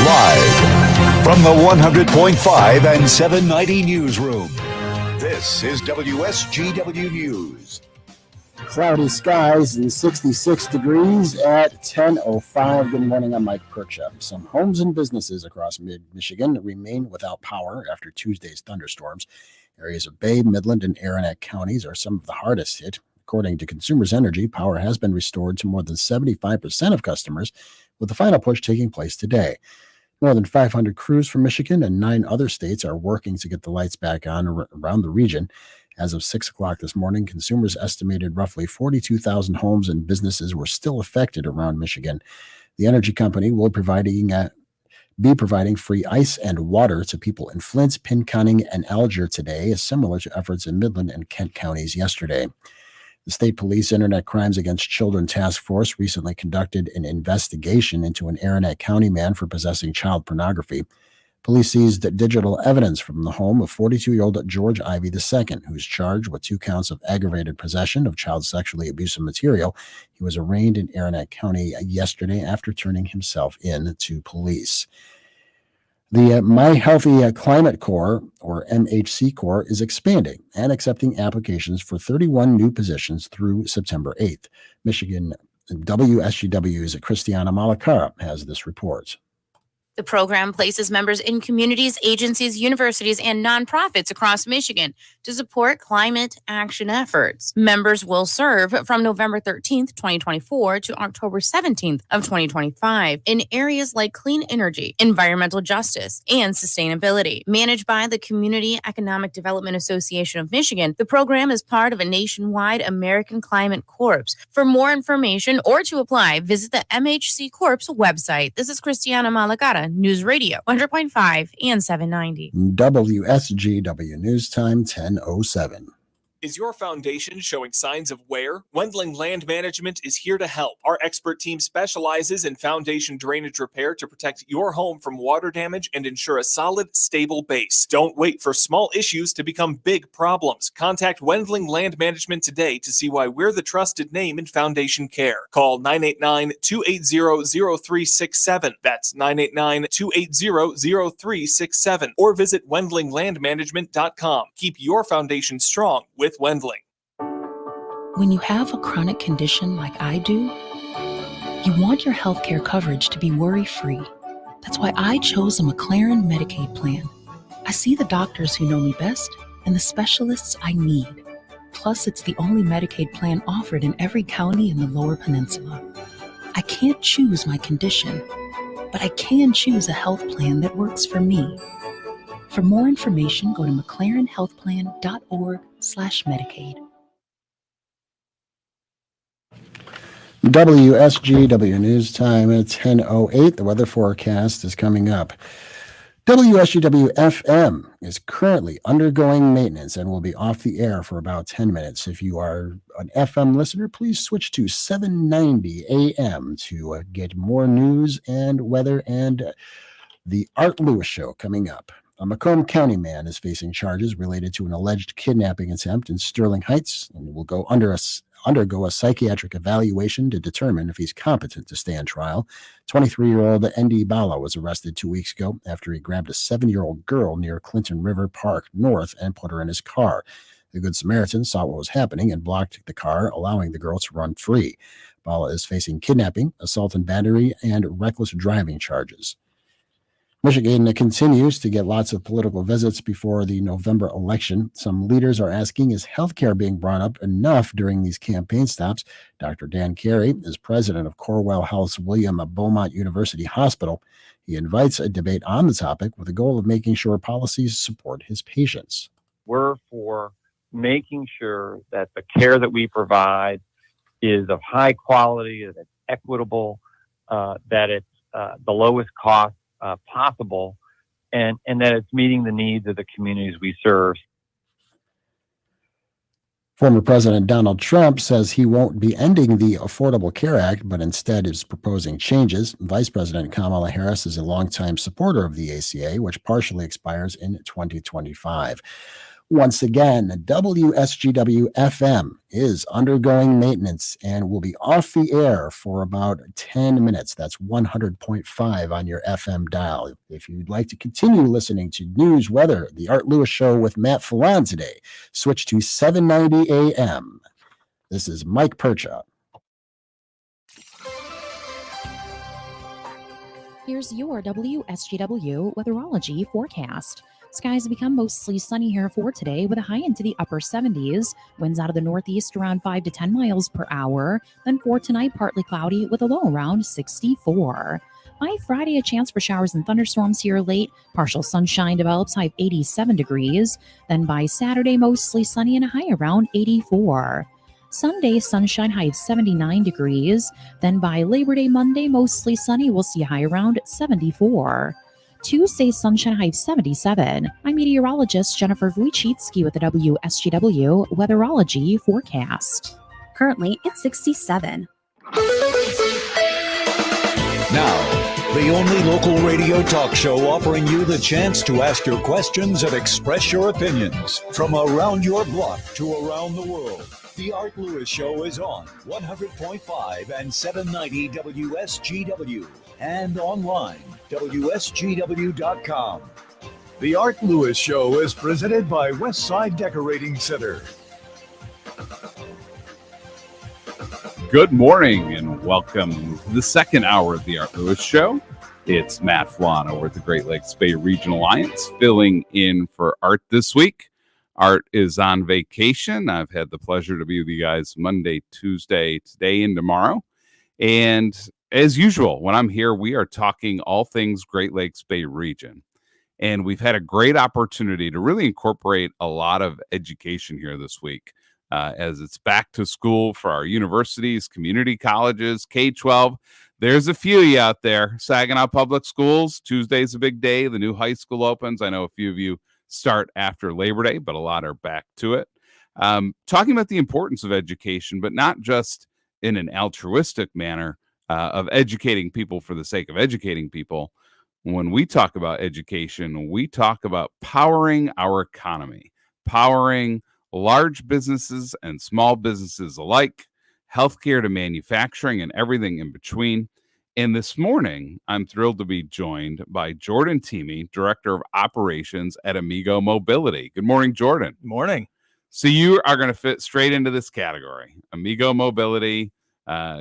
[SPEAKER 26] Live from the 100.5 and 790 newsroom. This is WSGW News.
[SPEAKER 30] Cloudy skies and 66 degrees at 10:05. Good morning, I'm Mike Perchup. Some homes and businesses across mid-Michigan remain without power after Tuesday's thunderstorms. Areas of Bay, Midland, and Aranac counties are some of the hardest hit. According to Consumers Energy, power has been restored to more than 75% of customers, with the final push taking place today. More than 500 crews from Michigan and 9 other states are working to get the lights back on around the region. As of 6 o'clock this morning, consumers estimated roughly 42,000 homes and businesses were still affected around Michigan. The energy company will be be providing free ice and water to people in Flint, Pinconning, and Alger today, is similar to efforts in Midland and Kent counties yesterday. The State Police Internet Crimes Against Children Task Force recently conducted an investigation into an Aranet County man for possessing child pornography. Police seized digital evidence from the home of 42-year-old George Ivy II, who's charged with 2 counts of aggravated possession of child sexually abusive material. He was arraigned in Aranet County yesterday after turning himself in to police. The My Healthy Climate Corps, or MHC Corps, is expanding and accepting applications for 31 new positions through September 8th. Michigan WSGW's Christiana Malacara has this report.
[SPEAKER 2] The program places members in communities, agencies, universities, and nonprofits across Michigan to support climate action efforts. Members will serve from November 13th, 2024 to October 17th of 2025 in areas like clean energy, environmental justice, and sustainability. Managed by the Community Economic Development Association of Michigan, the program is part of a nationwide American Climate Corps. For more information or to apply, visit the MHC Corps website. This is Christiana Malacara, News Radio 100.5 and 790.
[SPEAKER 30] WSGW News Time 10:07.
[SPEAKER 4] Is your foundation showing signs of wear? Wendling Land Management is here to help. Our expert team specializes in foundation drainage repair to protect your home from water damage and ensure a solid, stable base. Don't wait for small issues to become big problems. Contact Wendling Land Management today to see why we're the trusted name in foundation care. Call 989-280-0367. That's 989-280-0367. Or visit wendlinglandmanagement.com. Keep your foundation strong with Wendling.
[SPEAKER 6] When you have a chronic condition like I do, you want your healthcare coverage to be worry-free. That's why I chose a McLaren Medicaid plan. I see the doctors who know me best and the specialists I need. Plus, it's the only Medicaid plan offered in every county in the Lower Peninsula. I can't choose my condition, but I can choose a health plan that works for me. For more information, go to mclarenhealthplan.org/Medicaid.
[SPEAKER 30] WSGW News Time at 10:08. The weather forecast is coming up. WSGW FM is currently undergoing maintenance and will be off the air for about 10 minutes. If you are an FM listener, please switch to 790 AM to get more news and weather and the Art Lewis Show coming up. A Macomb County man is facing charges related to an alleged kidnapping attempt in Sterling Heights and will go undergo a psychiatric evaluation to determine if he's competent to stand trial. 23-year-old Andy Bala was arrested 2 weeks ago after he grabbed a 7-year-old girl near Clinton River Park North and put her in his car. The Good Samaritan saw what was happening and blocked the car, allowing the girl to run free. Bala is facing kidnapping, assault and battery, and reckless driving charges. Michigan continues to get lots of political visits before the November election. Some leaders are asking, is healthcare being brought up enough during these campaign stops? Dr. Dan Carey is president of Cornwell Health's William Beaumont University Hospital. He invites a debate on the topic with the goal of making sure policies support his patients.
[SPEAKER 7] We're for making sure that the care that we provide is of high quality, that it's equitable, that it's the lowest cost possible, and that it's meeting the needs of the communities we serve.
[SPEAKER 30] Former President Donald Trump says he won't be ending the Affordable Care Act, but instead is proposing changes. Vice President Kamala Harris is a longtime supporter of the ACA, which partially expires in 2025. Once again, WSGW FM is undergoing maintenance and will be off the air for about 10 minutes. That's 100.5 on your FM dial. If you'd like to continue listening to news, weather, the Art Lewis Show with Matt Felan today, switch to 790 AM. This is Mike Percha.
[SPEAKER 9] Here's your WSGW weatherology forecast. Skies become mostly sunny here for today with a high into the upper 70s. Winds out of the northeast around 5 to 10 miles per hour. Then for tonight, partly cloudy with a low around 64. By Friday, a chance for showers and thunderstorms here late. Partial sunshine develops, high of 87 degrees. Then by Saturday, mostly sunny and a high around 84. Sunday, sunshine, high of 79 degrees. Then by Labor Day Monday, mostly sunny. We'll see a high around 74. Tuesday, sunshine, high of 77. I'm meteorologist Jennifer Wojcicki with the WSGW Weatherology Forecast.
[SPEAKER 1] Currently, it's 67.
[SPEAKER 26] Now, the only local radio talk show offering you the chance to ask your questions and express your opinions from around your block to around the world. The Art Lewis Show is on 100.5 and 790 WSGW and online, WSGW.com. The Art Lewis Show is presented by Westside Decorating Center.
[SPEAKER 3] Good morning and welcome to the second hour of the Art Lewis Show. It's Matt Flon over at the Great Lakes Bay Regional Alliance filling in for Art this week. Art is on vacation. I've had the pleasure to be with you guys Monday, Tuesday, today, and tomorrow. And as usual, when I'm here, we are talking all things Great Lakes Bay region. And we've had a great opportunity to really incorporate a lot of education here this week. As it's back to school for our universities, community colleges, K-12. There's a few of you out there. Saginaw Public Schools, Tuesday's a big day. The new high school opens. I know a few of you start after Labor Day, but a lot are back to it. Talking about the importance of education, but not just in an altruistic manner of educating people for the sake of educating people. When we talk about education, we talk about powering our economy, powering large businesses and small businesses alike, healthcare to manufacturing and everything in between. And this morning, I'm thrilled to be joined by Jordan Thieme, Director of Operations at Amigo Mobility. Good morning, Jordan.
[SPEAKER 10] Morning.
[SPEAKER 3] So you are going to fit straight into this category. Amigo Mobility,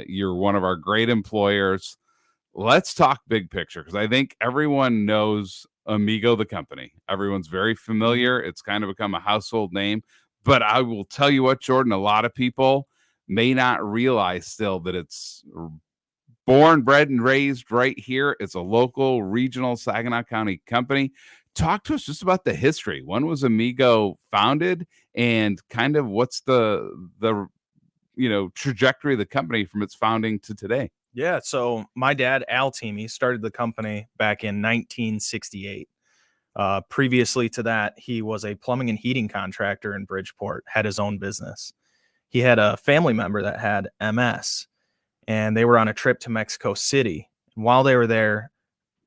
[SPEAKER 3] you're one of our great employers. Let's talk big picture, because I think everyone knows Amigo, the company. Everyone's very familiar. It's kind of become a household name. But I will tell you what, Jordan, a lot of people may not realize still that it's born, bred, and raised right here. It's a local, regional Saginaw County company. Talk to us just about the history. When was Amigo founded, and kind of what's the trajectory of the company from its founding to today?
[SPEAKER 10] Yeah, so my dad, Al Thieme, started the company back in 1968. Previously to that, he was a plumbing and heating contractor in Bridgeport, had his own business. He had a family member that had MS, and they were on a trip to Mexico City. And while they were there,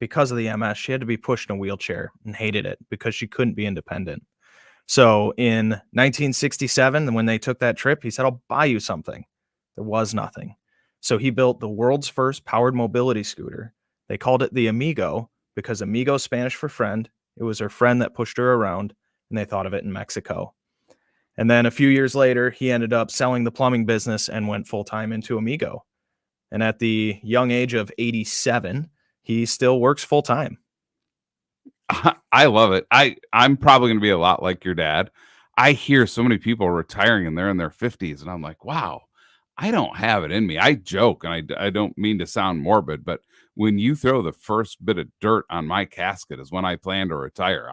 [SPEAKER 10] because of the MS, she had to be pushed in a wheelchair and hated it because she couldn't be independent. So in 1967, when they took that trip, he said, "I'll buy you something." There was nothing. So he built the world's first powered mobility scooter. They called it the Amigo because Amigo is Spanish for friend. It was her friend that pushed her around, and they thought of it in Mexico. And then a few years later, he ended up selling the plumbing business and went full-time into Amigo. And at the young age of 87, he still works full-time.
[SPEAKER 3] I love it. I'm probably going to be a lot like your dad. I hear so many people retiring and they're in their 50s, and I'm like, wow, I don't have it in me. I joke, and I don't mean to sound morbid, but when you throw the first bit of dirt on my casket is when I plan to retire.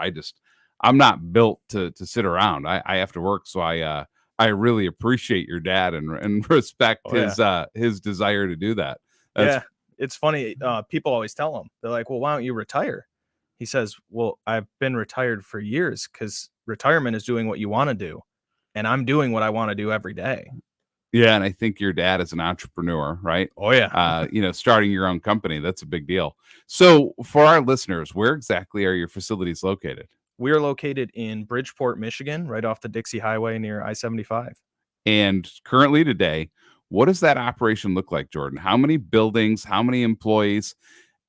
[SPEAKER 3] I'm not built to sit around. I have to work. So I really appreciate your dad and respect his desire to do that.
[SPEAKER 10] It's funny. People always tell him, they're like, "Well, why don't you retire?" He says, "Well, I've been retired for years because retirement is doing what you want to do. And I'm doing what I want to do every day."
[SPEAKER 3] Yeah, and I think your dad is an entrepreneur, right?
[SPEAKER 10] Oh, yeah.
[SPEAKER 3] Starting your own company, that's a big deal. So for our listeners, where exactly are your facilities located?
[SPEAKER 10] We are located in Bridgeport, Michigan, right off the Dixie Highway near I-75.
[SPEAKER 3] And currently today, what does that operation look like, Jordan? How many buildings, how many employees,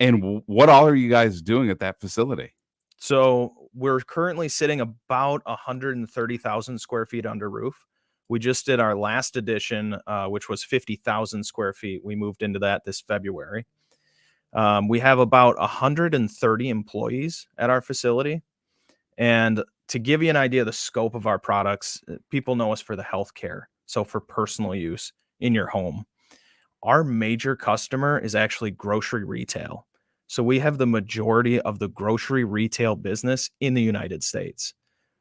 [SPEAKER 3] and what all are you guys doing at that facility?
[SPEAKER 10] So we're currently sitting about 130,000 square feet under roof. We just did our last edition, which was 50,000 square feet. We moved into that this February. We have about 130 employees at our facility. And to give you an idea of the scope of our products, people know us for the healthcare. So for personal use in your home. Our major customer is actually grocery retail. So we have the majority of the grocery retail business in the United States.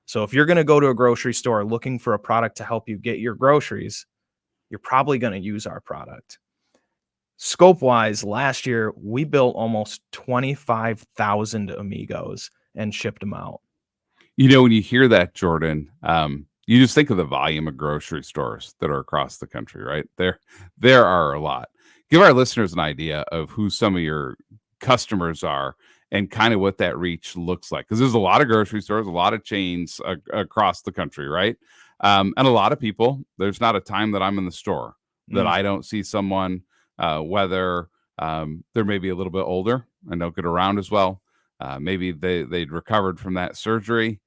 [SPEAKER 10] So if you're going to go to a grocery store looking for a product to help you get your groceries, you're probably going to use our product. Scope wise, last year we built almost 25,000 Amigos and shipped them out.
[SPEAKER 3] You know, when you hear that, Jordan, you just think of the volume of grocery stores that are across the country, right? There are a lot. Give our listeners an idea of who some of your customers are and kind of what that reach looks like. Because there's a lot of grocery stores, a lot of chains across the country, right? And a lot of people, there's not a time that I'm in the store that I don't see someone, whether they're maybe a little bit older and don't get around as well. Maybe they'd recovered from that surgery.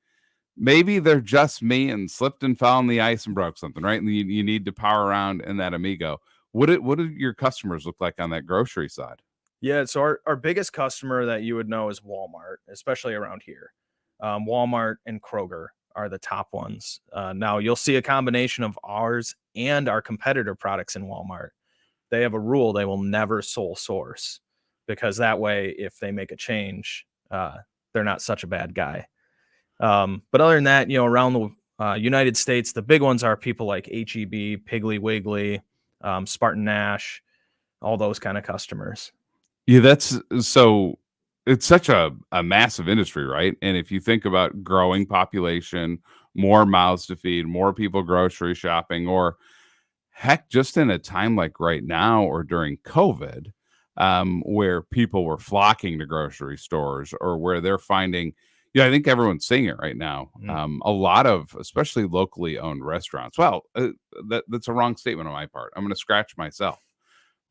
[SPEAKER 3] Maybe they're just me and slipped and fell on the ice and broke something, right? And you need to power around in that Amigo. What do your customers look like on that grocery side?
[SPEAKER 10] Yeah, so our biggest customer that you would know is Walmart, especially around here. Walmart and Kroger are the top ones. Now, you'll see a combination of ours and our competitor products in Walmart. They have a rule they will never sole source, because that way, if they make a change, they're not such a bad guy. But other than that, around the United States, the big ones are people like H-E-B, Piggly Wiggly, Spartan Nash, all those kind of customers.
[SPEAKER 3] Yeah, it's such a massive industry, right? And if you think about growing population, more mouths to feed, more people grocery shopping, or heck, just in a time like right now or during COVID, where people were flocking to grocery stores, or where they're finding, I think everyone's seeing it right now. A lot of, especially locally owned restaurants. Well, that's a wrong statement on my part. I'm going to scratch myself.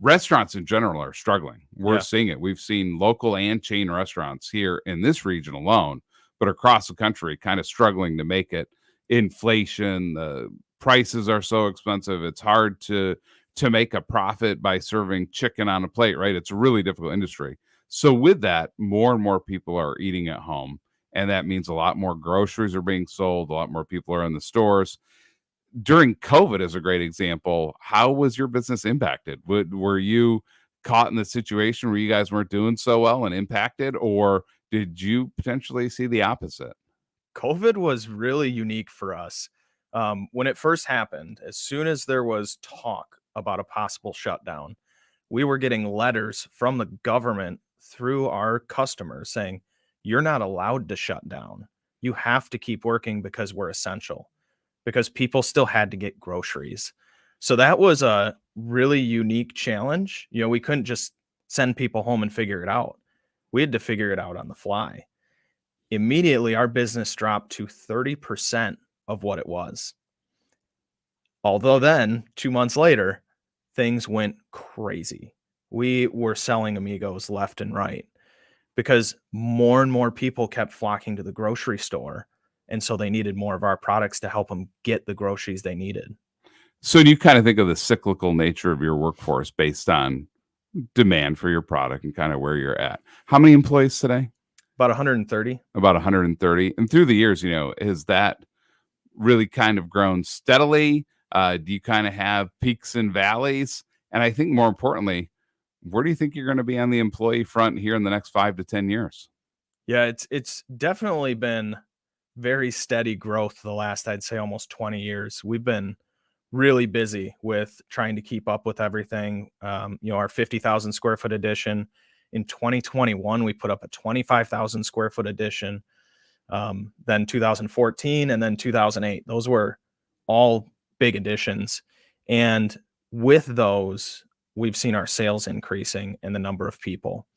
[SPEAKER 3] Restaurants in general are struggling. We're seeing it. We've seen local and chain restaurants here in this region alone, but across the country kind of struggling to make it. Inflation, the prices are so expensive. It's hard to make a profit by serving chicken on a plate, right? It's a really difficult industry. So with that, more and more people are eating at home, and that means a lot more groceries are being sold. A lot more people are in the stores. During COVID is a great example. How was your business impacted? Were you caught in the situation where you guys weren't doing so well and impacted, or did you potentially see the opposite?
[SPEAKER 10] COVID was really unique for us. When it first happened, as soon as there was talk about a possible shutdown, we were getting letters from the government through our customers saying, you're not allowed to shut down. You have to keep working because we're essential, because people still had to get groceries. So that was a really unique challenge. We couldn't just send people home and figure it out. We had to figure it out on the fly. Immediately, our business dropped to 30% of what it was. Although then, 2 months later, things went crazy. We were selling Amigos left and right because more and more people kept flocking to the grocery store. And so they needed more of our products to help them get the groceries they needed.
[SPEAKER 3] So do you kind of think of the cyclical nature of your workforce based on demand for your product and kind of where you're at? How many employees today?
[SPEAKER 10] About 130.
[SPEAKER 3] About 130. And through the years, has that really kind of grown steadily? Do you kind of have peaks and valleys? And I think more importantly, where do you think you're going to be on the employee front here in the next 5 to 10 years?
[SPEAKER 10] Yeah, it's definitely been very steady growth the last, I'd say, almost 20 years. We've been really busy with trying to keep up with everything. Our 50,000 square foot edition in 2021, we put up a 25,000 square foot edition. Then 2014 and then 2008, those were all big additions. And with those, we've seen our sales increasing and the number of people.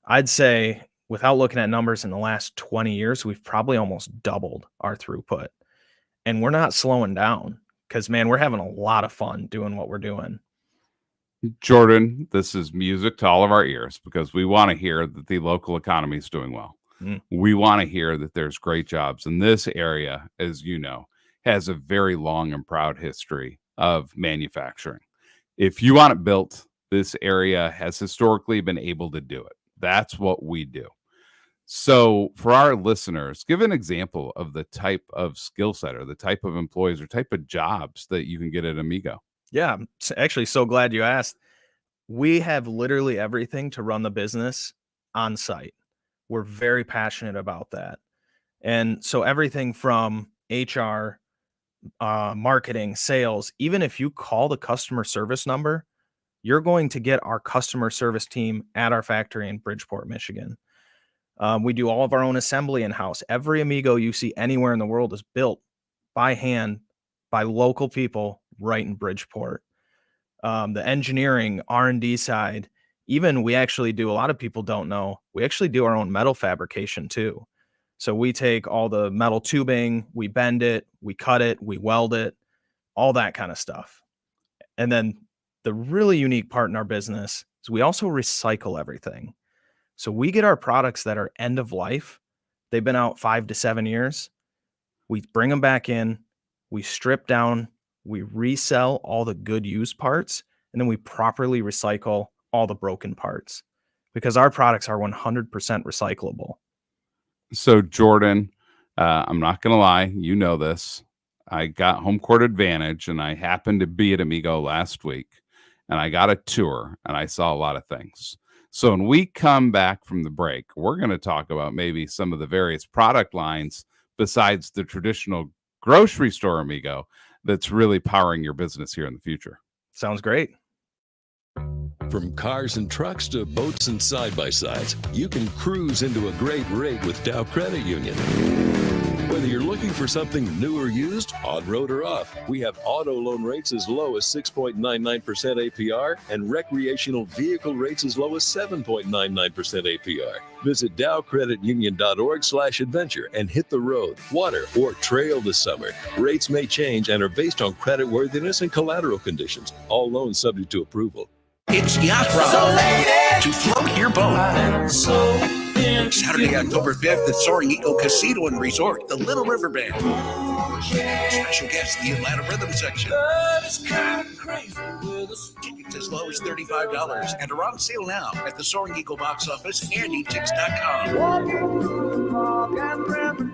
[SPEAKER 10] I'd say, without looking at numbers, in the last 20 years, we've probably almost doubled our throughput. And we're not slowing down because, man, we're having a lot of fun doing what we're doing.
[SPEAKER 3] Jordan, this is music to all of our ears because we want to hear that the local economy is doing well. We want to hear that there's great jobs. And this area, as you know, has a very long and proud history of manufacturing. If you want it built, this area has historically been able to do it. That's what we do. So for our listeners, give an example of the type of skill set or the type of employees or type of jobs that you can get at Amigo.
[SPEAKER 10] Yeah, I'm actually so glad you asked. We have literally everything to run the business on site. We're very passionate about that. And so everything from HR marketing, sales, even if you call the customer service number, you're going to get our customer service team at our factory in Bridgeport, Michigan. We do all of our own assembly in-house. Every Amigo you see anywhere in the world is built by hand by local people right in Bridgeport. The engineering, R&D side, even we actually do, a lot of people don't know, we actually do our own metal fabrication too. So we take all the metal tubing, we bend it, we cut it, we weld it, all that kind of stuff. And then the really unique part in our business is we also recycle everything. So we get our products that are end of life. They've been out 5 to 7 years. We bring them back in, we strip down, we resell all the good used parts, and then we properly recycle all the broken parts because our products are 100% recyclable.
[SPEAKER 3] So Jordan, I'm not going to lie, you know this. I got home court advantage and I happened to be at Amigo last week and I got a tour and I saw a lot of things. So when we come back from the break, we're going to talk about maybe some of the various product lines besides the traditional grocery store Amigo that's really powering your business here in the future.
[SPEAKER 10] Sounds great.
[SPEAKER 11] From cars and trucks to boats and side-by-sides, you can cruise into a great rate with Dow Credit Union. Whether you're looking for something new or used, on-road or off, we have auto loan rates as low as 6.99% APR and recreational vehicle rates as low as 7.99% APR. Visit dowcreditunion.org/adventure and hit the road, water, or trail this summer. Rates may change and are based on creditworthiness and collateral conditions. All loans subject to approval.
[SPEAKER 13] It's Yacht Round to float your boat. Saturday, October 5th at Soaring Eagle Casino and Resort, the Little River Band. Special guest, the Atlanta Rhythm Section. Tickets as low as $35 and are on sale now at the Soaring Eagle box office and etix.com.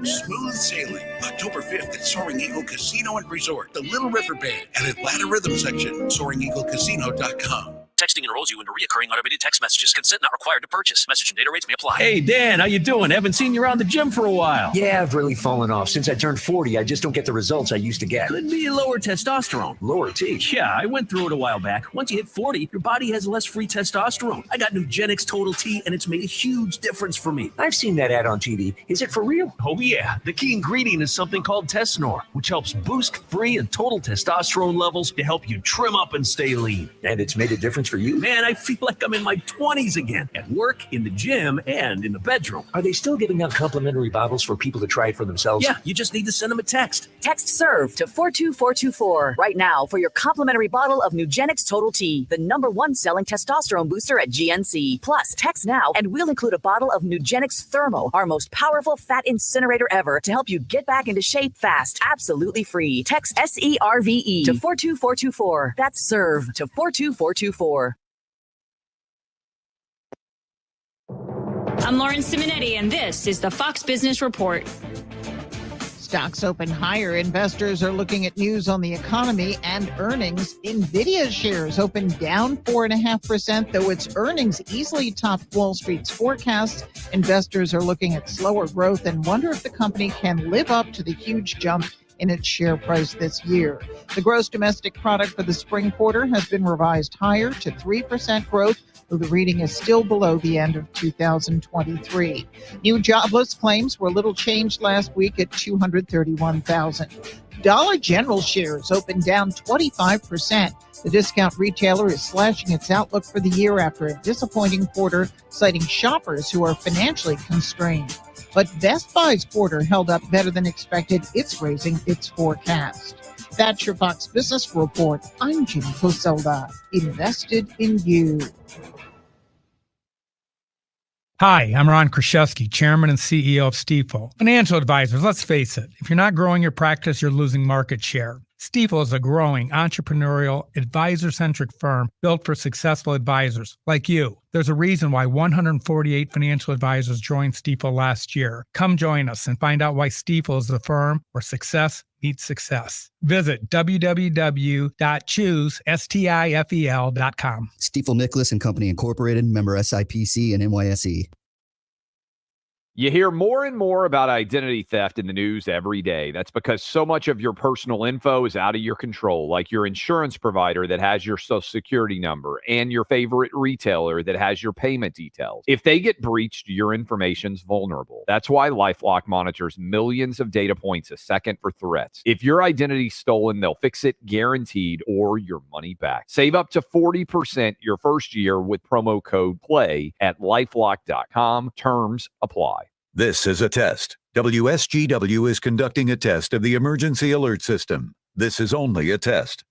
[SPEAKER 13] Smooth sailing, October 5th at Soaring Eagle Casino and Resort, the Little River Band and Atlanta Rhythm Section, SoaringEagleCasino.com.
[SPEAKER 14] Texting enrolls you in recurring automated text messages. Consent not required to purchase. Message and data rates may apply.
[SPEAKER 15] Hey, Dan, how you doing? Haven't seen you around the gym for a while.
[SPEAKER 18] Yeah, I've really fallen off. Since I turned 40, I just don't get the results I used to get.
[SPEAKER 15] Could be lower testosterone.
[SPEAKER 18] Lower T?
[SPEAKER 15] Yeah, I went through it a while back. Once you hit 40, your body has less free testosterone. I got Nugenix Total T, and it's made a huge difference for me.
[SPEAKER 18] I've seen that ad on TV. Is it for real?
[SPEAKER 15] Oh, yeah. The key ingredient is something called Tesnor, which helps boost free and total testosterone levels to help you trim up and stay lean.
[SPEAKER 18] And it's made a difference for you?
[SPEAKER 15] Man, I feel like I'm in my 20s again, at work, in the gym, and in the bedroom.
[SPEAKER 18] Are they still giving out complimentary bottles for people to try it for themselves?
[SPEAKER 15] Yeah, you just need to send them a text.
[SPEAKER 19] Text SERVE to 42424 right now for your complimentary bottle of Nugenix Total T, the #1 selling testosterone booster at GNC. Plus, text now and we'll include a bottle of Nugenix Thermo, our most powerful fat incinerator ever, to help you get back into shape fast, absolutely free. Text SERVE to 42424. That's SERVE to 42424.
[SPEAKER 20] I'm Lauren Simonetti, and this is the Fox Business Report.
[SPEAKER 21] Stocks open higher. Investors are looking at news on the economy and earnings. Nvidia shares open down 4.5%, though its earnings easily topped Wall Street's forecasts. Investors are looking at slower growth and wonder if the company can live up to the huge jump in its share price this year. The gross domestic product for the spring quarter has been revised higher to 3% growth, though the reading is still below the end of 2023. New jobless claims were little changed last week at 231,000. Dollar General shares opened down 25%. The discount retailer is slashing its outlook for the year after a disappointing quarter, citing shoppers who are financially constrained. But Best Buy's quarter held up better than expected. It's raising its forecast. That's your Fox Business Report. I'm Jim Poselda. Invested in you.
[SPEAKER 23] Hi, I'm Ron Kraszewski, Chairman and CEO of Stifel. Financial advisors, let's face it, if you're not growing your practice, you're losing market share. Stifel is a growing, entrepreneurial, advisor-centric firm built for successful advisors like you. There's a reason why 148 financial advisors joined Stifel last year. Come join us and find out why Stifel is the firm where success meets success. Visit www.choosestifel.com.
[SPEAKER 25] Stifel Nicholas and Company Incorporated, member SIPC and NYSE.
[SPEAKER 5] You hear more and more about identity theft in the news every day. That's because so much of your personal info is out of your control, like your insurance provider that has your social security number and your favorite retailer that has your payment details. If they get breached, your information's vulnerable. That's why LifeLock monitors millions of data points a second for threats. If your identity's stolen, they'll fix it guaranteed or your money back. Save up to 40% your first year with promo code PLAY at lifelock.com. Terms apply.
[SPEAKER 26] This is a test. WSGW is conducting a test of the emergency alert system. This is only a test.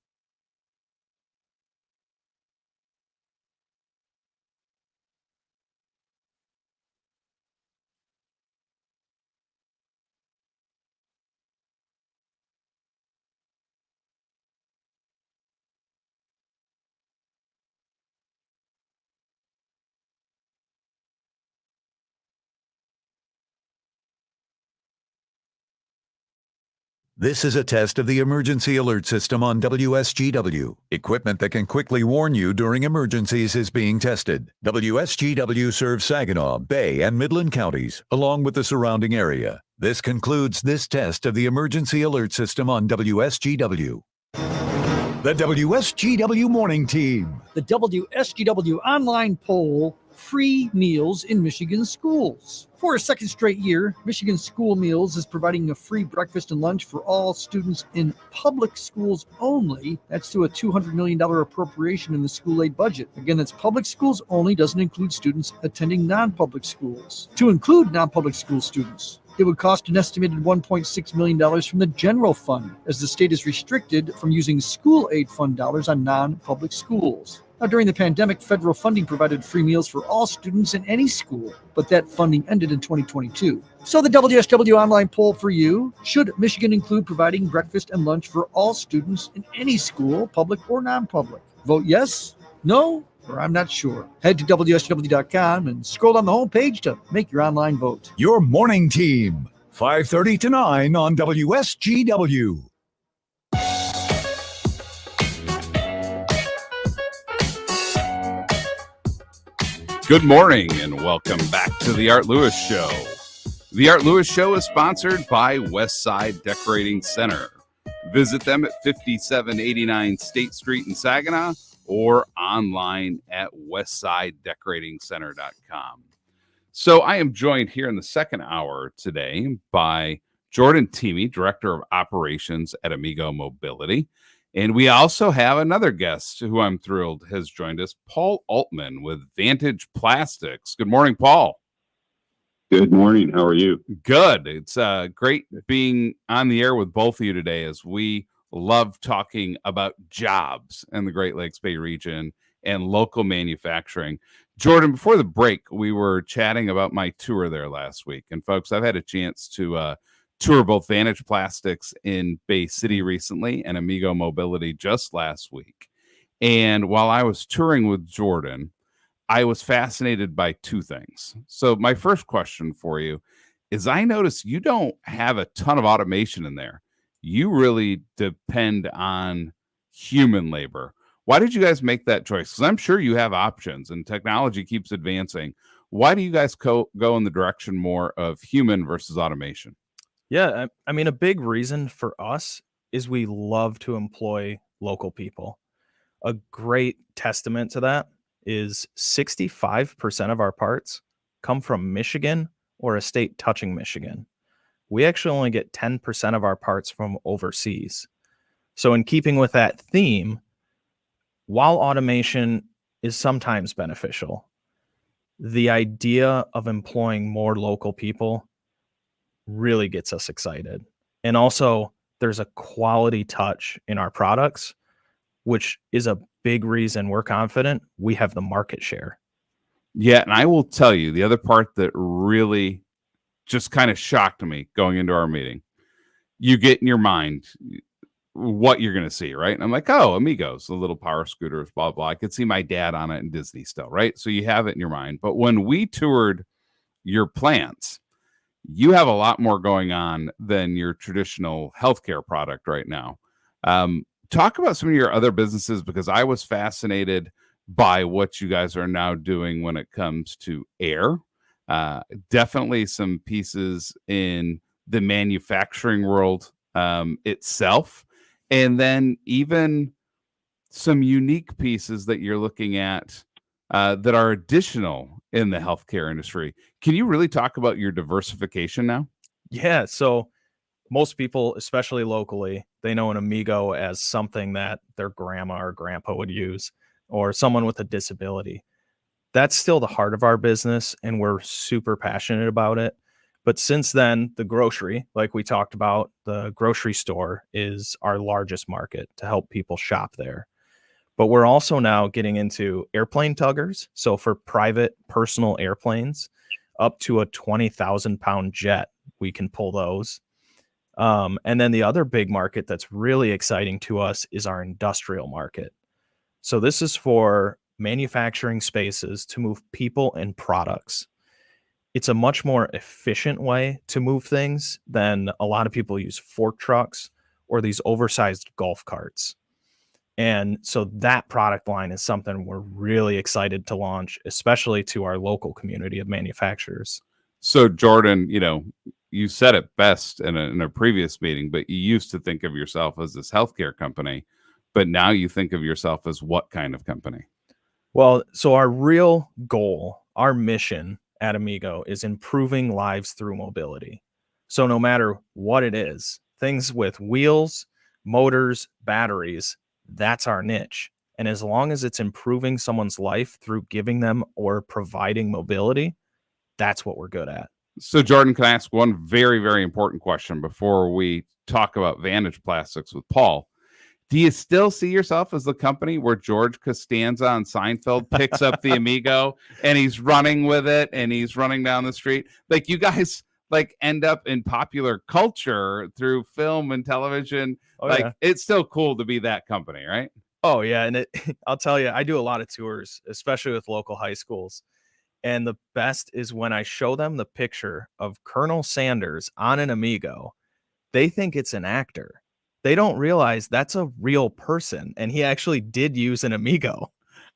[SPEAKER 26] This is a test of the emergency alert system on WSGW. Equipment that can quickly warn you during emergencies is being tested. WSGW serves Saginaw, Bay, and Midland counties, along with the surrounding area. This concludes this test of the emergency alert system on WSGW. The WSGW Morning Team.
[SPEAKER 12] The WSGW online poll, free meals in Michigan schools. For a second straight year, Michigan School Meals is providing a free breakfast and lunch for all students in public schools only. That's through a $200 million appropriation in the school aid budget. Again, that's public schools only, doesn't include students attending non-public schools. To include non-public school students, it would cost an estimated $1.6 million from the general fund, as the state is restricted from using school aid fund dollars on non-public schools. Now, during the pandemic, federal funding provided free meals for all students in any school, but that funding ended in 2022. So the WSW online poll for you: should Michigan include providing breakfast and lunch for all students in any school, public or non-public? Vote yes, no, or I'm not sure. Head to WSW.com and scroll down the homepage to make your online vote.
[SPEAKER 26] Your Morning Team, 5:30 to 9 on WSGW.
[SPEAKER 3] Good morning and welcome back to the Art Lewis Show. The Art Lewis Show is sponsored by Westside Decorating Center. Visit them at 5789 State Street in Saginaw or online at westsidedecoratingcenter.com. So I am joined here in the second hour today by Jordan Thieme, Director of Operations at Amigo Mobility. And we also have another guest who I'm thrilled has joined us, Paul Altman with Vantage Plastics. Good morning, Paul.
[SPEAKER 16] Good morning. How are you?
[SPEAKER 3] Good. It's great being on the air with both of you today, as we love talking about jobs in the Great Lakes Bay region and local manufacturing. Jordan, before the break, we were chatting about my tour there last week. And folks, I've had a chance to tour both Vantage Plastics in Bay City recently and Amigo Mobility just last week. And while I was touring with Jordan, I was fascinated by two things. So my first question for you is, I noticed you don't have a ton of automation in there. You really depend on human labor. Why did you guys make that choice? Because I'm sure you have options and technology keeps advancing. Why do you guys go in the direction more of human versus automation?
[SPEAKER 10] Yeah, I mean, a big reason for us is we love to employ local people. A great testament to that is 65% of our parts come from Michigan or a state touching Michigan. We actually only get 10% of our parts from overseas. So in keeping with that theme, while automation is sometimes beneficial, the idea of employing more local people really gets us excited. And also, there's a quality touch in our products, which is a big reason we're confident we have the market share.
[SPEAKER 3] Yeah, and I will tell you the other part that really just kind of shocked me going into our meeting. You get in your mind what you're going to see, right? And I'm like, oh, Amigos, the little power scooters, blah, blah. I could see my dad on it in Disney still, right? So you have it in your mind. But when we toured your plants, you have a lot more going on than your traditional healthcare product right now. Talk about some of your other businesses, because I was fascinated by what you guys are now doing when it comes to air. Definitely some pieces in the manufacturing world itself, and then even some unique pieces that you're looking at that are additional in the healthcare industry. Can you really talk about your diversification now?
[SPEAKER 10] Yeah. So most people, especially locally, they know an Amigo as something that their grandma or grandpa would use, or someone with a disability. That's still the heart of our business, and we're super passionate about it. But since then, the grocery, like we talked about, the grocery store is our largest market to help people shop there. But we're also now getting into airplane tuggers. So for private personal airplanes, up to a 20,000 pound jet, we can pull those. And then the other big market that's really exciting to us is our industrial market. So this is for manufacturing spaces to move people and products. It's a much more efficient way to move things than a lot of people use fork trucks or these oversized golf carts. And so that product line is something we're really excited to launch, especially to our local community of manufacturers.
[SPEAKER 3] So, Jordan, you said it best in a previous meeting, but you used to think of yourself as this healthcare company, but now you think of yourself as what kind of company?
[SPEAKER 10] Well, so our real goal, our mission at Amigo is improving lives through mobility. So no matter what it is, things with wheels, motors, batteries, that's our niche. And as long as it's improving someone's life through giving them or providing mobility, that's what we're good at.
[SPEAKER 3] So, Jordan, can I ask one very, very important question before we talk about Vantage Plastics with Paul? Do you still see yourself as the company where George Costanza on Seinfeld picks up the Amigo and he's running with it and he's running down the street? Like, you guys end up in popular culture through film and television. It's still cool to be that company, right?
[SPEAKER 10] Oh, yeah. And I'll tell you, I do a lot of tours, especially with local high schools. And the best is when I show them the picture of Colonel Sanders on an Amigo, they think it's an actor. They don't realize that's a real person, and he actually did use an Amigo.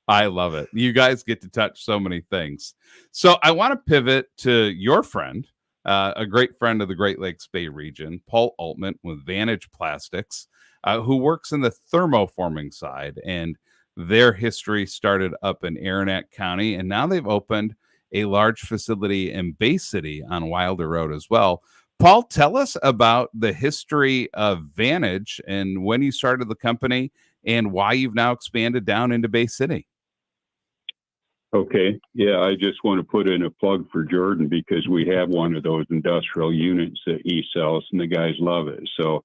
[SPEAKER 3] I love it. You guys get to touch so many things. So I want to pivot to your friend, a great friend of the Great Lakes Bay region, Paul Altman with Vantage Plastics, who works in the thermoforming side. And their history started up in Aranac County, and now they've opened a large facility in Bay City on Wilder Road as well. Paul, tell us about the history of Vantage and when you started the company and why you've now expanded down into Bay City.
[SPEAKER 16] Okay. Yeah, I just want to put in a plug for Jordan because we have one of those industrial units that he sells and the guys love it. So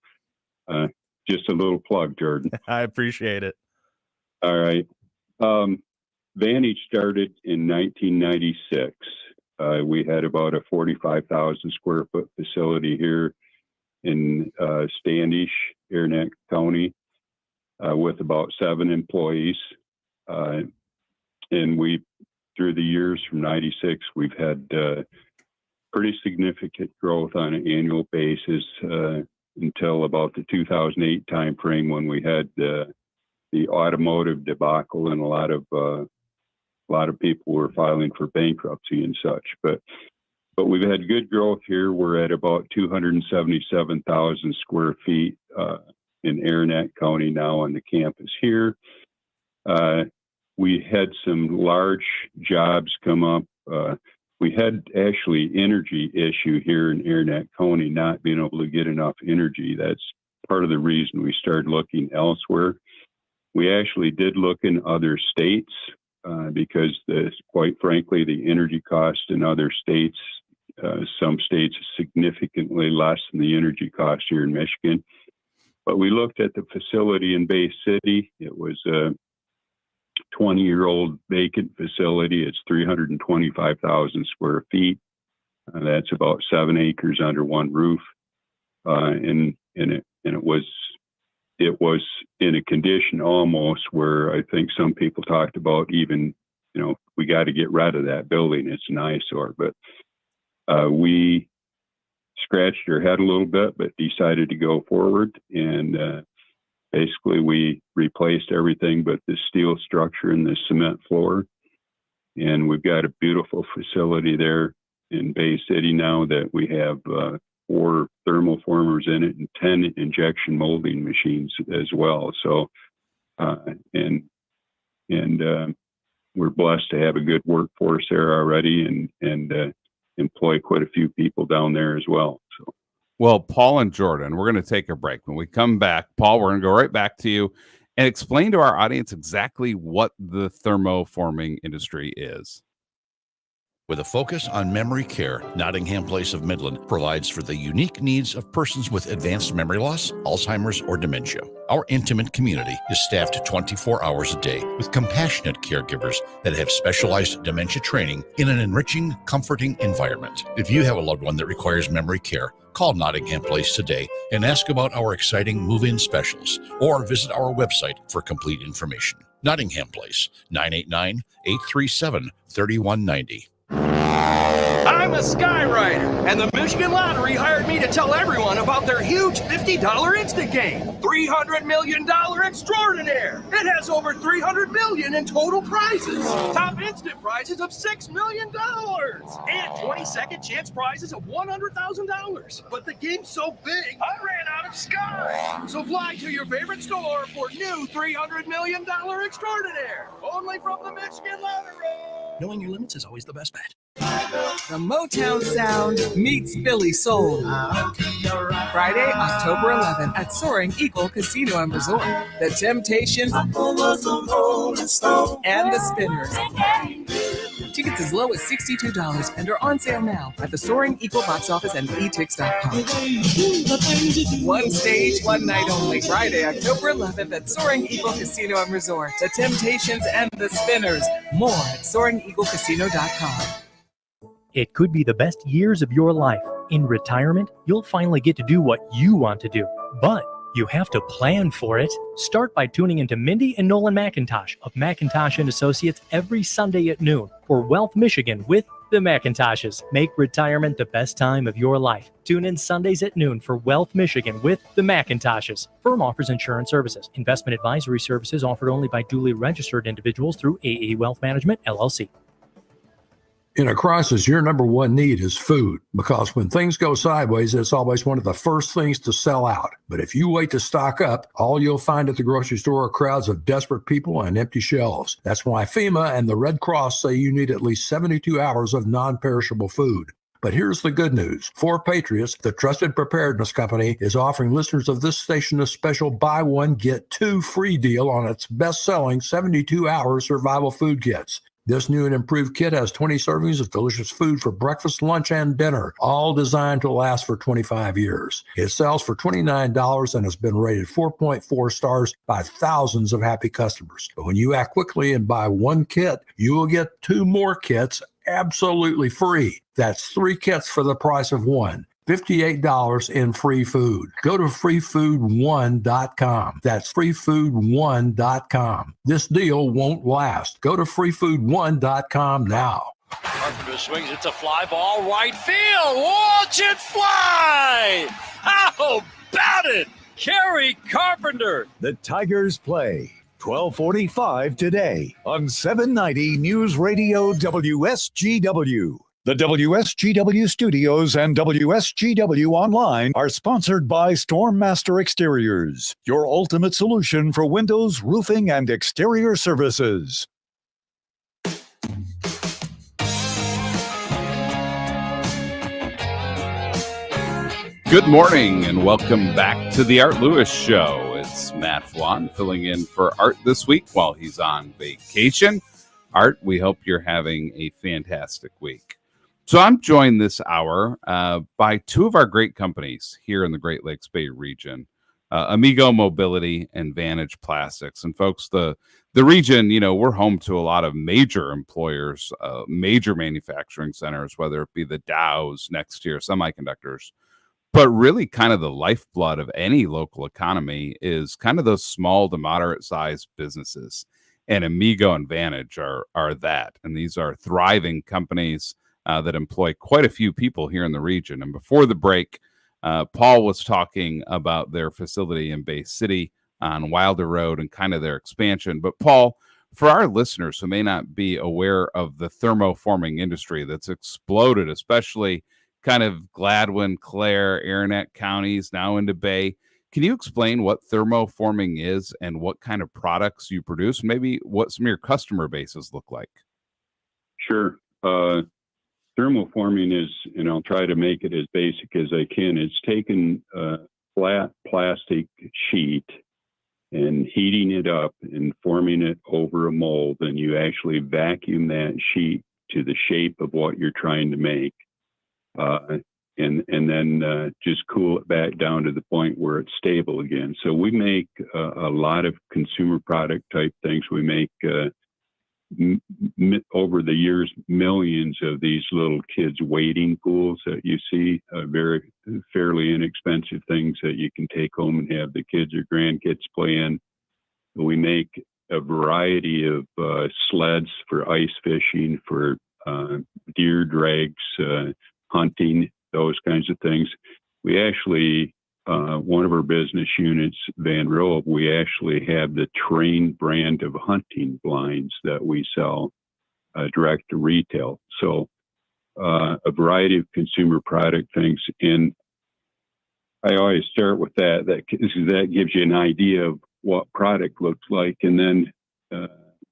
[SPEAKER 16] just a little plug, Jordan.
[SPEAKER 10] I appreciate it.
[SPEAKER 16] All right. Vantage started in 1996. We had about a 45,000 square foot facility here in Standish, Aranac County, with about 7 employees. And we, through the years from 96, we've had pretty significant growth on an annual basis until about the 2008 timeframe when we had the automotive debacle and a lot of people were filing for bankruptcy and such, but we've had good growth here. We're at about 277,000 square feet in Aranac County now on the campus here. We had some large jobs come up. We had actually energy issue here in Aranac County, not being able to get enough energy. That's part of the reason we started looking elsewhere. We actually did look in other states. Because quite frankly, the energy cost in other states, some states is significantly less than the energy cost here in Michigan. But we looked at the facility in Bay City. It was a 20-year-old vacant facility. It's 325,000 square feet. That's about 7 acres under one roof. And it was in a condition almost where I think some people talked about even, we got to get rid of that building. It's an eyesore. But we scratched our head a little bit, but decided to go forward. And basically, we replaced everything but the steel structure and the cement floor. And we've got a beautiful facility there. in Bay City now that we have 4 thermoformers in it and 10 injection molding machines as well. So, we're blessed to have a good workforce there already and employ quite a few people down there as well. So.
[SPEAKER 3] Well, Paul and Jordan, we're going to take a break. When we come back, Paul, we're going to go right back to you and explain to our audience exactly what the thermoforming industry is.
[SPEAKER 2] With a focus on memory care, Nottingham Place of Midland provides for the unique needs of persons with advanced memory loss, Alzheimer's, or dementia. Our intimate community is staffed 24 hours a day with compassionate caregivers that have specialized dementia training in an enriching, comforting environment. If you have a loved one that requires memory care, call Nottingham Place today and ask about our exciting move-in specials or visit our website for complete information. Nottingham Place, 989-837-3190.
[SPEAKER 15] I'm a skywriter, and the Michigan Lottery hired me to tell everyone about their huge $50 instant game, $300 million extraordinaire. It has over $300 million in total prizes, top instant prizes of $6 million, and 20-second chance prizes of $100,000. But the game's so big, I ran out of sky. So fly to your favorite store for new $300 million extraordinaire, only from the Michigan Lottery. Knowing your limits is always the best bet.
[SPEAKER 4] The Motown sound meets Philly soul. Friday, October 11th at Soaring Eagle Casino and Resort. The Temptations and the Spinners. Tickets as low as $62 and are on sale now at the Soaring Eagle box office and etix.com. One stage, one night only. Friday, October 11th at Soaring Eagle Casino and Resort. The Temptations and the Spinners. More at SoaringEagleCasino.com.
[SPEAKER 8] It could be the best years of your life. In retirement, you'll finally get to do what you want to do. But you have to plan for it. Start by tuning into Mindy and Nolan McIntosh of McIntosh & Associates every Sunday at noon for Wealth Michigan with the McIntoshes. Make retirement the best time of your life. Tune in Sundays at noon for Wealth Michigan with the McIntoshes. Firm offers insurance services. Investment advisory services offered only by duly registered individuals through AE Wealth Management, LLC.
[SPEAKER 17] In a crisis, your number one need is food, because when things go sideways, it's always one of the first things to sell out. But if you wait to stock up, all you'll find at the grocery store are crowds of desperate people and empty shelves. That's why FEMA and the Red Cross say you need at least 72 hours of non-perishable food. But here's the good news. For Patriots, the trusted preparedness company is offering listeners of this station a special buy one, get two free deal on its best-selling 72-hour survival food kits. This new and improved kit has 20 servings of delicious food for breakfast, lunch, and dinner, all designed to last for 25 years. It sells for $29 and has been rated 4.4 stars by thousands of happy customers. But when you act quickly and buy one kit, you will get 2 more kits absolutely free. That's 3 kits for the price of one. $58 in free food. Go to freefood1.com. That's freefood1.com. This deal won't last. Go to freefood1.com now.
[SPEAKER 22] Carpenter swings it to fly ball right field. Watch it fly! How about it? Kerry Carpenter.
[SPEAKER 26] The Tigers play 12:45 today on 790 News Radio WSGW. The WSGW studios and WSGW Online are sponsored by Stormmaster Exteriors, your ultimate solution for windows, roofing, and exterior services.
[SPEAKER 3] Good morning and welcome back to the Art Lewis Show. It's Matt Felan filling in for Art this week while he's on vacation. Art, we hope you're having a fantastic week. So I'm joined this hour by 2 of our great companies here in the Great Lakes Bay region, Amigo Mobility and Vantage Plastics. And folks, the region, we're home to a lot of major employers, major manufacturing centers, whether it be the Dows, next year, semiconductors. But really kind of the lifeblood of any local economy is kind of those small to moderate sized businesses. And Amigo and Vantage are that. And these are thriving companies that employ quite a few people here in the region. And before the break, Paul was talking about their facility in Bay City on Wilder Road and kind of their expansion. But Paul, For our listeners who may not be aware of the thermoforming industry that's exploded, especially kind of Gladwin, Clare, Aranet counties, now into Bay, can you explain what thermoforming is and what kind of products you produce? Maybe what some of your customer bases look like?
[SPEAKER 16] Sure. Thermoforming is, and I'll try to make it as basic as I can, it's taking a flat plastic sheet and heating it up and forming it over a mold, and you actually vacuum that sheet to the shape of what you're trying to make. And then just cool it back down to the point where it's stable again. So we make a lot of consumer product type things. We make over the years millions of these little kids wading pools that you see, very fairly inexpensive things that you can take home and have the kids or grandkids play in. We make a variety of sleds for ice fishing, for deer drags, hunting, those kinds of things. We actually, one of our business units, Van Rohe, we actually have the Train brand of hunting blinds that we sell direct to retail. So a variety of consumer product things. And I always start with that. That gives you an idea of what product looks like. And then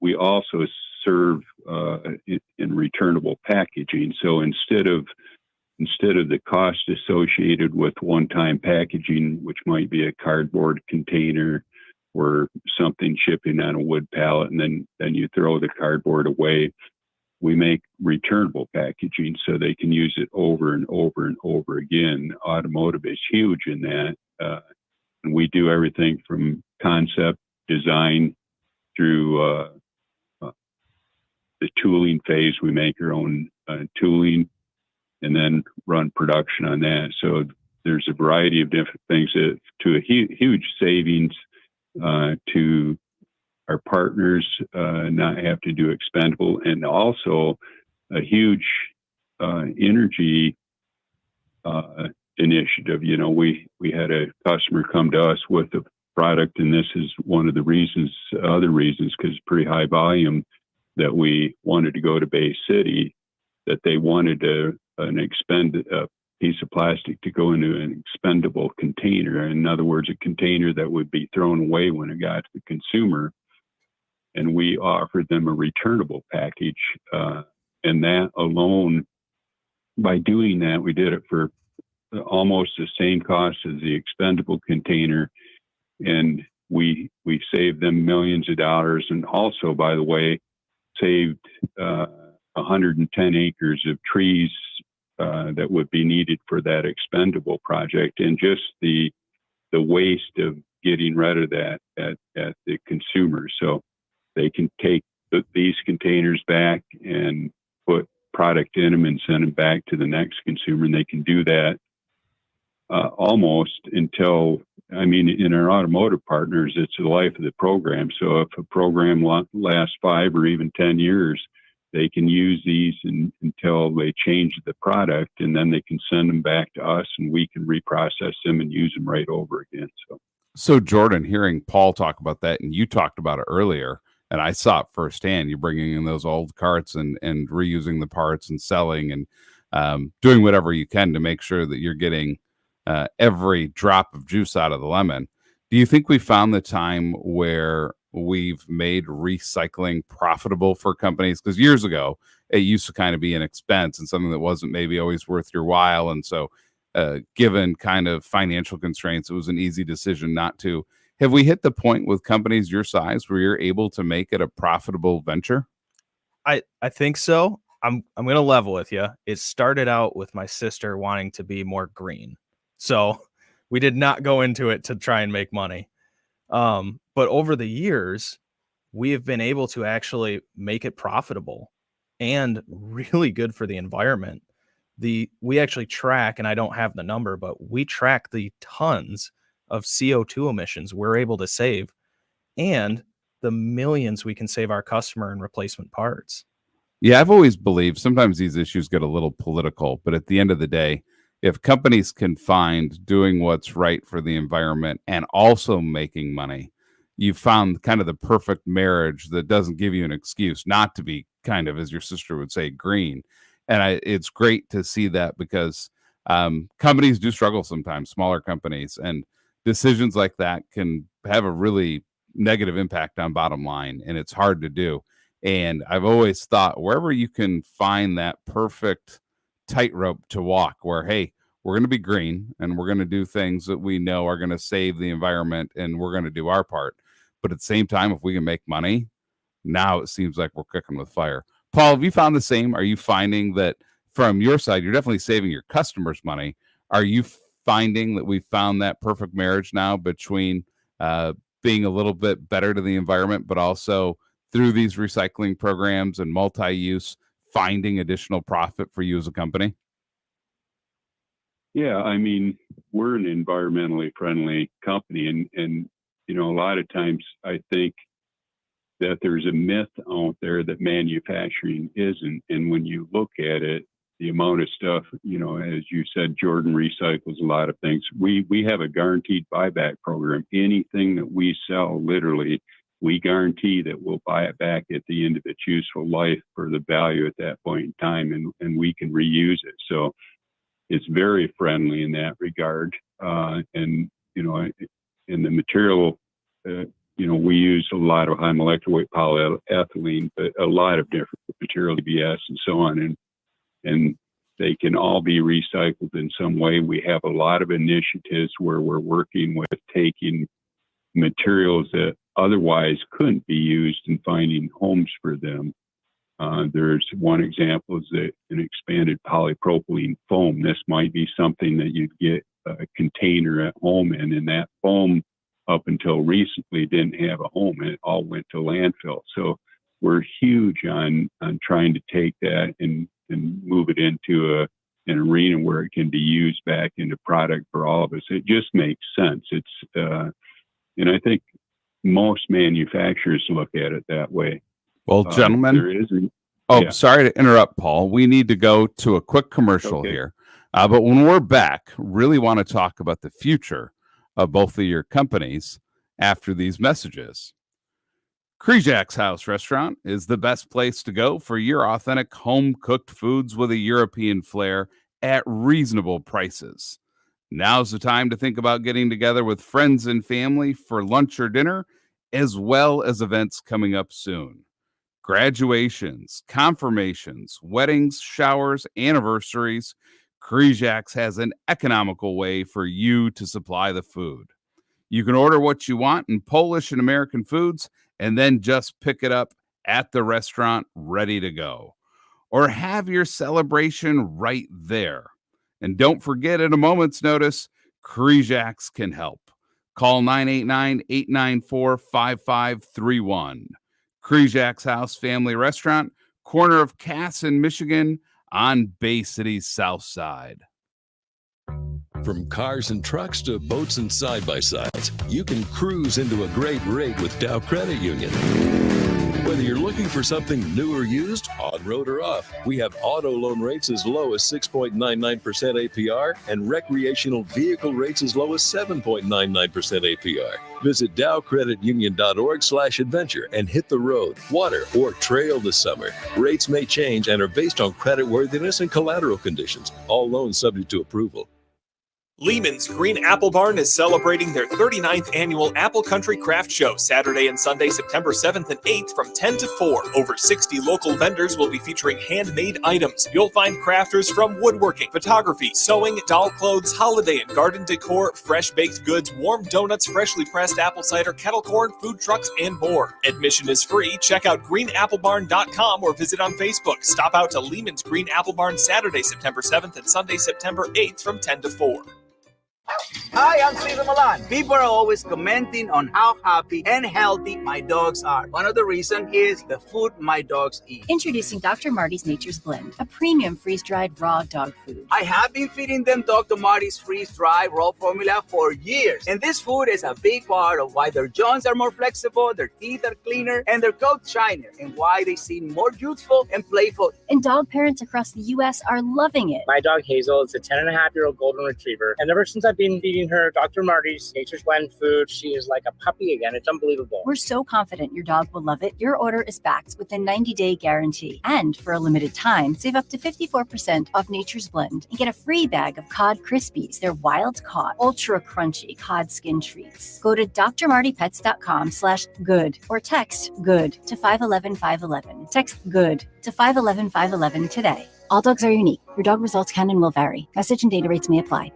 [SPEAKER 16] we also serve in returnable packaging. So instead of the cost associated with one-time packaging, which might be a cardboard container or something shipping on a wood pallet, and then you throw the cardboard away, we make returnable packaging so they can use it over and over and over again. Automotive is huge in that. And we do everything from concept design through the tooling phase. We make our own tooling and then run production on that. So there's a variety of different things to a huge savings to our partners, not have to do expendable, and also a huge energy initiative. You know, we had a customer come to us with a product, and this is one of the other reasons, because pretty high volume, that we wanted to go to Bay City, that they wanted a piece of plastic to go into an expendable container. In other words, a container that would be thrown away when it got to the consumer. And we offered them a returnable package. And that alone, by doing that, we did it for almost the same cost as the expendable container. And we saved them millions of dollars. And also, by the way, saved 110 acres of trees that would be needed for that expendable project, and just the waste of getting rid of that at the consumer. So they can take these containers back and put product in them and send them back to the next consumer, and they can do that almost until, I mean, in our automotive partners, it's the life of the program. So if a program lasts 5 or even 10 years, they can use these until they change the product, and then they can send them back to us, and we can reprocess them and use them right over again.
[SPEAKER 3] So Jordan, hearing Paul talk about that, and you talked about it earlier, and I saw it firsthand, you're bringing in those old carts and reusing the parts and selling and doing whatever you can to make sure that you're getting every drop of juice out of the lemon. Do you think we found the time where we've made recycling profitable for companies? Because years ago, it used to kind of be an expense and something that wasn't maybe always worth your while. And so given kind of financial constraints, it was an easy decision not to. Have we hit the point with companies your size where you're able to make it a profitable venture?
[SPEAKER 10] I think so. I'm going to level with you. It started out with my sister wanting to be more green. So we did not go into it to try and make money. But over the years, we have been able to actually make it profitable and really good for the environment. We actually track, and I don't have the number, but we track the tons of CO2 emissions we're able to save and the millions we can save our customer in replacement parts.
[SPEAKER 3] Yeah, I've always believed sometimes these issues get a little political, but at the end of the day, if companies can find doing what's right for the environment and also making money, you found kind of the perfect marriage that doesn't give you an excuse not to be kind of, as your sister would say, green. And it's great to see that, because companies do struggle sometimes, smaller companies, and decisions like that can have a really negative impact on bottom line, and it's hard to do. And I've always thought, wherever you can find that perfect tightrope to walk, where, hey, we're going to be green and we're going to do things that we know are going to save the environment, and we're going to do our part. But at the same time, if we can make money, now it seems like we're cooking with fire. Paul, have you found the same? Are you finding that from your side, you're definitely saving your customers money? Are you finding that we found that perfect marriage now between being a little bit better to the environment, but also through these recycling programs and multi-use, finding additional profit for you as a company?
[SPEAKER 16] Yeah, I mean, we're an environmentally friendly company, and you know, a lot of times I think that there's a myth out there that manufacturing isn't. And when you look at it, the amount of stuff, you know, as you said, Jordan recycles a lot of things. We have a guaranteed buyback program. Anything that we sell, literally, we guarantee that we'll buy it back at the end of its useful life for the value at that point in time, and we can reuse it. So it's very friendly in that regard. And, you know, in the material, you know, we use a lot of high molecular weight polyethylene, but a lot of different material, ABS and so on. And they can all be recycled in some way. We have a lot of initiatives where we're working with taking materials that otherwise couldn't be used and finding homes for them. There's one example is an expanded polypropylene foam. This might be something that you'd get a container at home in, and that foam up until recently didn't have a home, and it all went to landfill. So we're huge on trying to take that and move it into an arena where it can be used back into product for all of us. It just makes sense. It's and I think most manufacturers look at it that way.
[SPEAKER 3] Well, gentlemen, sorry to interrupt, Paul. We need to go to a quick commercial here. But when we're back, really want to talk about the future of both of your companies after these messages. Krijak's House Restaurant is the best place to go for your authentic home-cooked foods with a European flair at reasonable prices. Now's the time to think about getting together with friends and family for lunch or dinner, as well as events coming up soon. Graduations, confirmations, weddings, showers, anniversaries, Krijak's has an economical way for you to supply the food. You can order what you want in Polish and American foods and then just pick it up at the restaurant ready to go. Or have your celebration right there. And don't forget, at a moment's notice, Krijak's can help. Call 989-894-5531. Krijak's House Family Restaurant, corner of Cass in Michigan, on Bay City's south side.
[SPEAKER 11] From cars and trucks to boats and side-by-sides, you can cruise into a great rate with Dow Credit Union. Whether you're looking for something new or used, on-road or off, we have auto loan rates as low as 6.99% APR and recreational vehicle rates as low as 7.99% APR. Visit dowcreditunion.org/adventure and hit the road, water, or trail this summer. Rates may change and are based on creditworthiness and collateral conditions. All loans subject to approval.
[SPEAKER 1] Lehman's Green Apple Barn is celebrating their 39th annual Apple Country Craft Show, Saturday and Sunday, September 7th and 8th from 10 to 4. Over 60 local vendors will be featuring handmade items. You'll find crafters from woodworking, photography, sewing, doll clothes, holiday and garden decor, fresh baked goods, warm donuts, freshly pressed apple cider, kettle corn, food trucks, and more. Admission is free. Check out greenapplebarn.com or visit on Facebook. Stop out to Lehman's Green Apple Barn Saturday, September 7th and Sunday, September 8th from 10 to 4.
[SPEAKER 6] Hi, I'm Cesar Milan. People are always commenting on how happy and healthy my dogs are. One of the reasons is the food my dogs eat.
[SPEAKER 7] Introducing Dr. Marty's Nature's Blend, a premium freeze-dried raw dog food.
[SPEAKER 6] I have been feeding them Dr. Marty's freeze-dried raw formula for years. And this food is a big part of why their jaws are more flexible, their teeth are cleaner, and their coats shinier, and why they seem more youthful and playful.
[SPEAKER 7] And dog parents across the U.S. are loving it.
[SPEAKER 9] My dog Hazel is a 10-and-a-half-year-old golden retriever, and ever since I've been feeding feeding her Dr. Marty's Nature's Blend food. She is like a puppy again. It's unbelievable.
[SPEAKER 7] We're so confident your dog will love it. Your order is backed with a 90-day guarantee. And for a limited time, save up to 54% off Nature's Blend and get a free bag of Cod Krispies. They're wild-caught, ultra-crunchy cod skin treats. Go to drmartypets.com/good or text GOOD to 511-511. Text GOOD to 511-511 today. All dogs are unique. Your dog results can and will vary. Message and data rates may apply.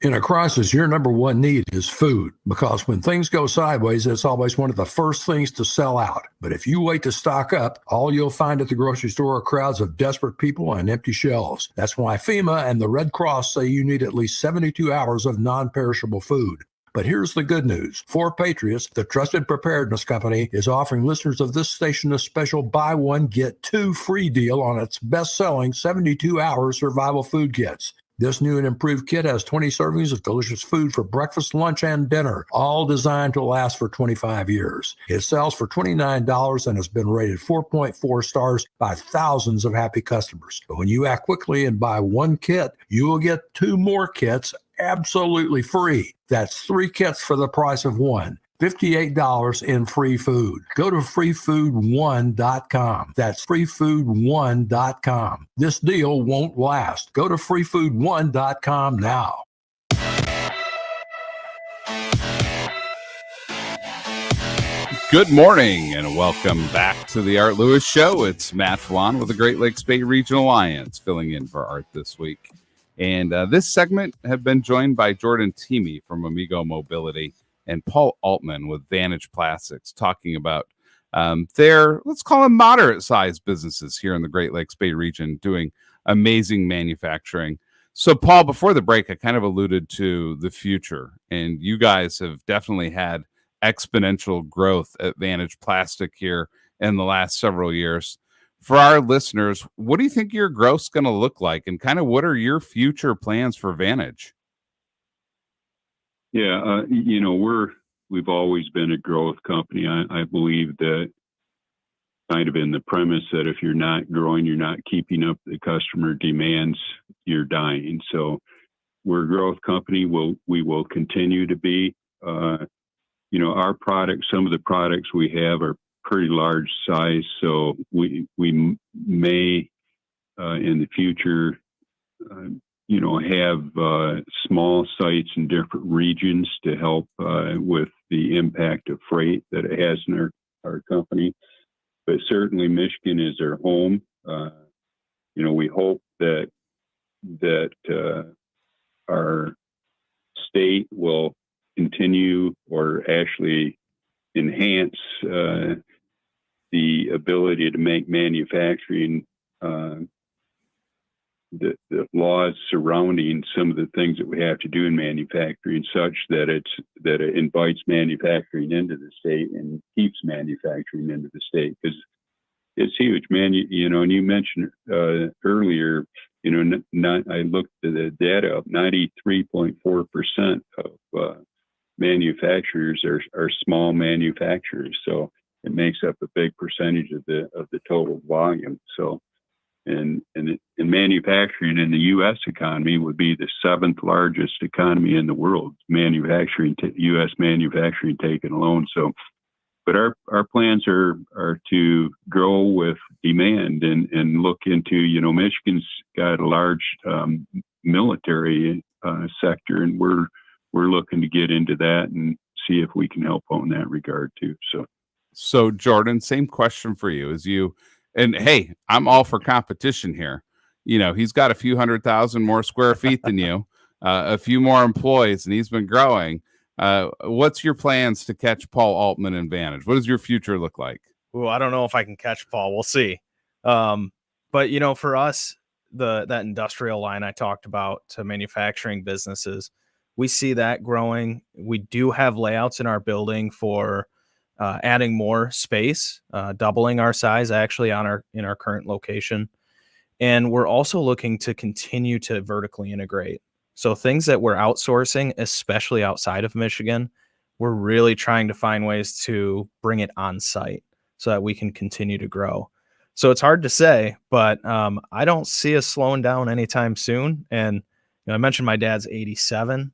[SPEAKER 17] In a crisis, your number one need is food, because when things go sideways, it's always one of the first things to sell out. But if you wait to stock up, all you'll find at the grocery store are crowds of desperate people and empty shelves. That's why FEMA and the Red Cross say you need at least 72 hours of non-perishable food. But here's the good news. For Patriots, the trusted preparedness company is offering listeners of this station a special buy one, get two free deal on its best-selling 72-hour survival food kits. This new and improved kit has 20 servings of delicious food for breakfast, lunch, and dinner, all designed to last for 25 years. It sells for $29 and has been rated 4.4 stars by thousands of happy customers. But when you act quickly and buy one kit, you will get two more kits absolutely free. That's 3 kits for the price of one. $58 in free food. Go to freefood1.com. That's freefood1.com. This deal won't last. Go to freefood1.com now.
[SPEAKER 3] Good morning and welcome back to the Art Lewis Show. It's Matt Felan with the Great Lakes Bay Regional Alliance filling in for Art this week. And this segment have been joined by Jordan Thieme from Amigo Mobility and Paul Altman with Vantage Plastics, talking about their, let's call them moderate-sized businesses here in the Great Lakes Bay region, doing amazing manufacturing. So, Paul, before the break, I kind of alluded to the future, and you guys have definitely had exponential growth at Vantage Plastic here in the last several years. For our listeners, what do you think your growth's going to look like, and kind of what are your future plans for Vantage?
[SPEAKER 16] Yeah, we've always been a growth company. I believe that kind of in the premise that if you're not growing, you're not keeping up the customer demands, you're dying. So we're a growth company. We will continue to be. Our products, some of the products we have are pretty large size. So we may in the future have small sites in different regions to help with the impact of freight that it has in our company. But certainly Michigan is our home. We hope that our state will continue or actually enhance the ability to make manufacturing the laws surrounding some of the things that we have to do in manufacturing, such that it invites manufacturing into the state and keeps manufacturing into the state, because it's huge, man. And you mentioned earlier, I looked at the data up, 93.4% of manufacturers are small manufacturers, so it makes up a big percentage of the total volume. So. And manufacturing in the U.S. economy would be the 7th largest economy in the world, U.S. manufacturing taken alone. So, but our plans are to grow with demand and look into, Michigan's got a large military sector, and we're looking to get into that and see if we can help on that regard too.
[SPEAKER 3] So Jordan, same question for you as you. And hey, I'm all for competition here. He's got a few 100,000 more square feet than you, a few more employees, and he's been growing. What's your plans to catch Paul Altman and Vantage? What does your future look like?
[SPEAKER 10] Well, I don't know if I can catch Paul. We'll see. But for us, that industrial line I talked about to manufacturing businesses, we see that growing. We do have layouts in our building for adding more space, doubling our size actually in our current location. And we're also looking to continue to vertically integrate. So things that we're outsourcing, especially outside of Michigan, we're really trying to find ways to bring it on site so that we can continue to grow. So it's hard to say, but I don't see us slowing down anytime soon. And I mentioned my dad's 87.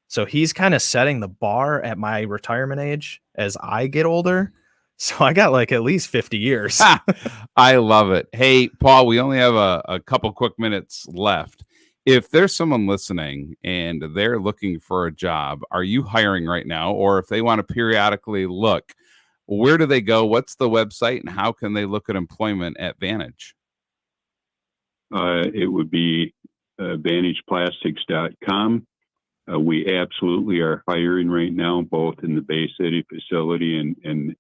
[SPEAKER 10] So he's kind of setting the bar at my retirement age as I get older. So I got like at least 50 years.
[SPEAKER 3] I love it. Hey, Paul, we only have a couple quick minutes left. If there's someone listening and they're looking for a job, are you hiring right now? Or if they want to periodically look, where do they go? What's the website and how can they look at employment at Vantage?
[SPEAKER 16] It would be vantageplastics.com. We absolutely are hiring right now, both in the Bay City facility and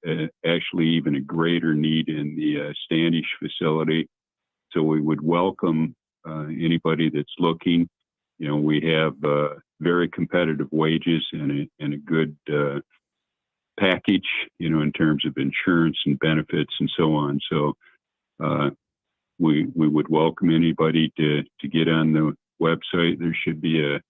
[SPEAKER 16] actually even a greater need in the Standish facility. So we would welcome anybody that's looking. You know, we have very competitive wages and a good package, you know, in terms of insurance and benefits and so on. So we would welcome anybody to get on the website. There should be a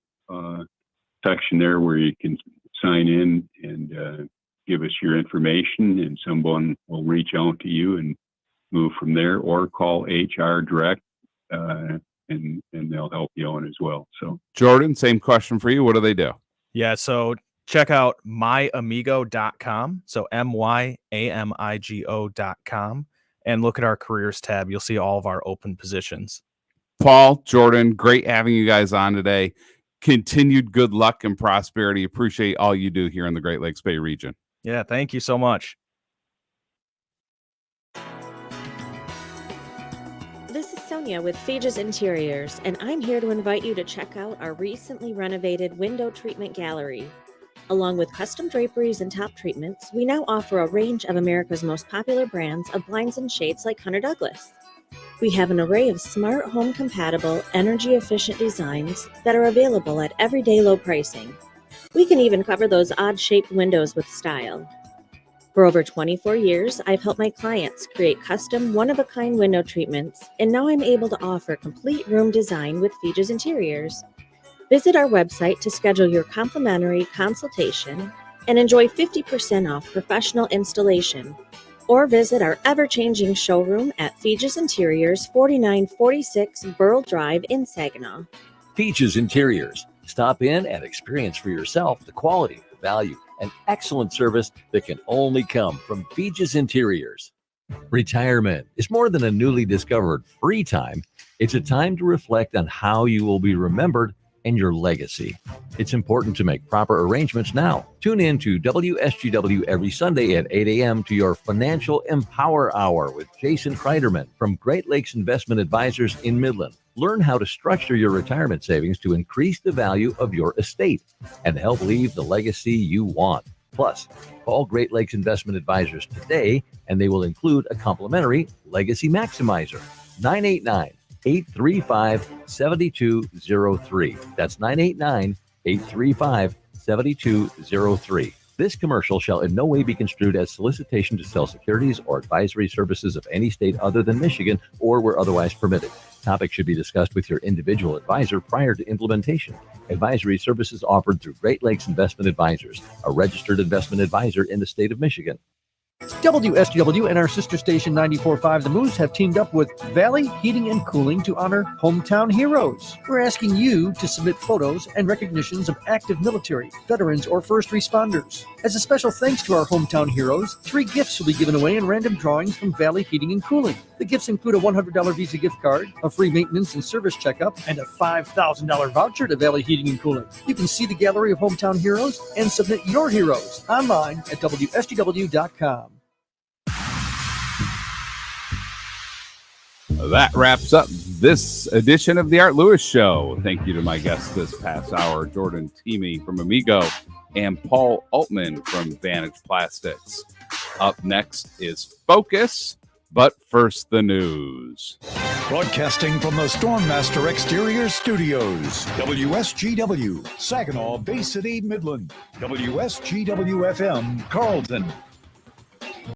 [SPEAKER 16] section there where you can sign in and give us your information, and someone will reach out to you and move from there, or call HR direct and they'll help you on as well. So
[SPEAKER 3] Jordan, same question for you. What do they do?
[SPEAKER 10] Yeah, so check out myamigo.com. So myamigo.com, and look at our careers tab. You'll see all of our open positions.
[SPEAKER 3] Paul, Jordan, great having you guys on today. Continued good luck and prosperity. Appreciate all you do here in the Great Lakes Bay region.
[SPEAKER 10] Yeah, thank you so much.
[SPEAKER 13] This is Sonia with Feges Interiors, and I'm here to invite you to check out our recently renovated window treatment gallery. Along with custom draperies and top treatments, we now offer a range of America's most popular brands of blinds and shades like Hunter Douglas. We have an array of smart home compatible, energy efficient designs that are available at everyday low pricing. We can even cover those odd shaped windows with style. For over 24 years, I've helped my clients create custom one of a kind window treatments, and now I'm able to offer complete room design with Feges Interiors. Visit our website to schedule your complimentary consultation and enjoy 50% off professional installation. Or visit our ever-changing showroom at Feges Interiors, 4946 Burl Drive in Saginaw.
[SPEAKER 14] Feges Interiors. Stop in and experience for yourself the quality, value, and excellent service that can only come from Feges Interiors. Retirement is more than a newly discovered free time. It's a time to reflect on how you will be remembered and your legacy. It's important to make proper arrangements now. Tune in to WSGW every Sunday at 8 a.m. to your Financial Empower Hour with Jason Kreiderman from Great Lakes Investment Advisors in Midland. Learn how to structure your retirement savings to increase the value of your estate and help leave the legacy you want. Plus, call Great Lakes Investment Advisors today and they will include a complimentary Legacy Maximizer. 989-835-7203. That's 989-835-7203. This commercial shall in no way be construed as solicitation to sell securities or advisory services of any state other than Michigan or where otherwise permitted. Topics should be discussed with your individual advisor prior to implementation. Advisory services offered through Great Lakes Investment Advisors, a registered investment advisor in the state of Michigan.
[SPEAKER 12] WSGW and our sister station 94.5 The Moose have teamed up with Valley Heating and Cooling to honor hometown heroes. We're asking you to submit photos and recognitions of active military, veterans, or first responders. As a special thanks to our hometown heroes, 3 gifts will be given away in random drawings from Valley Heating and Cooling. The gifts include a $100 Visa gift card, a free maintenance and service checkup, and a $5,000 voucher to Valley Heating and Cooling. You can see the gallery of hometown heroes and submit your heroes online at WSGW.com.
[SPEAKER 3] That wraps up this edition of the Art Lewis Show. Thank you to my guests this past hour, Jordan Thieme from Amigo and Paul Altman from Vantage Plastics. Up next is Focus, but first the news.
[SPEAKER 26] Broadcasting from the Stormmaster Exterior Studios, WSGW, Saginaw, Bay City, Midland, WSGW-FM, Carlton,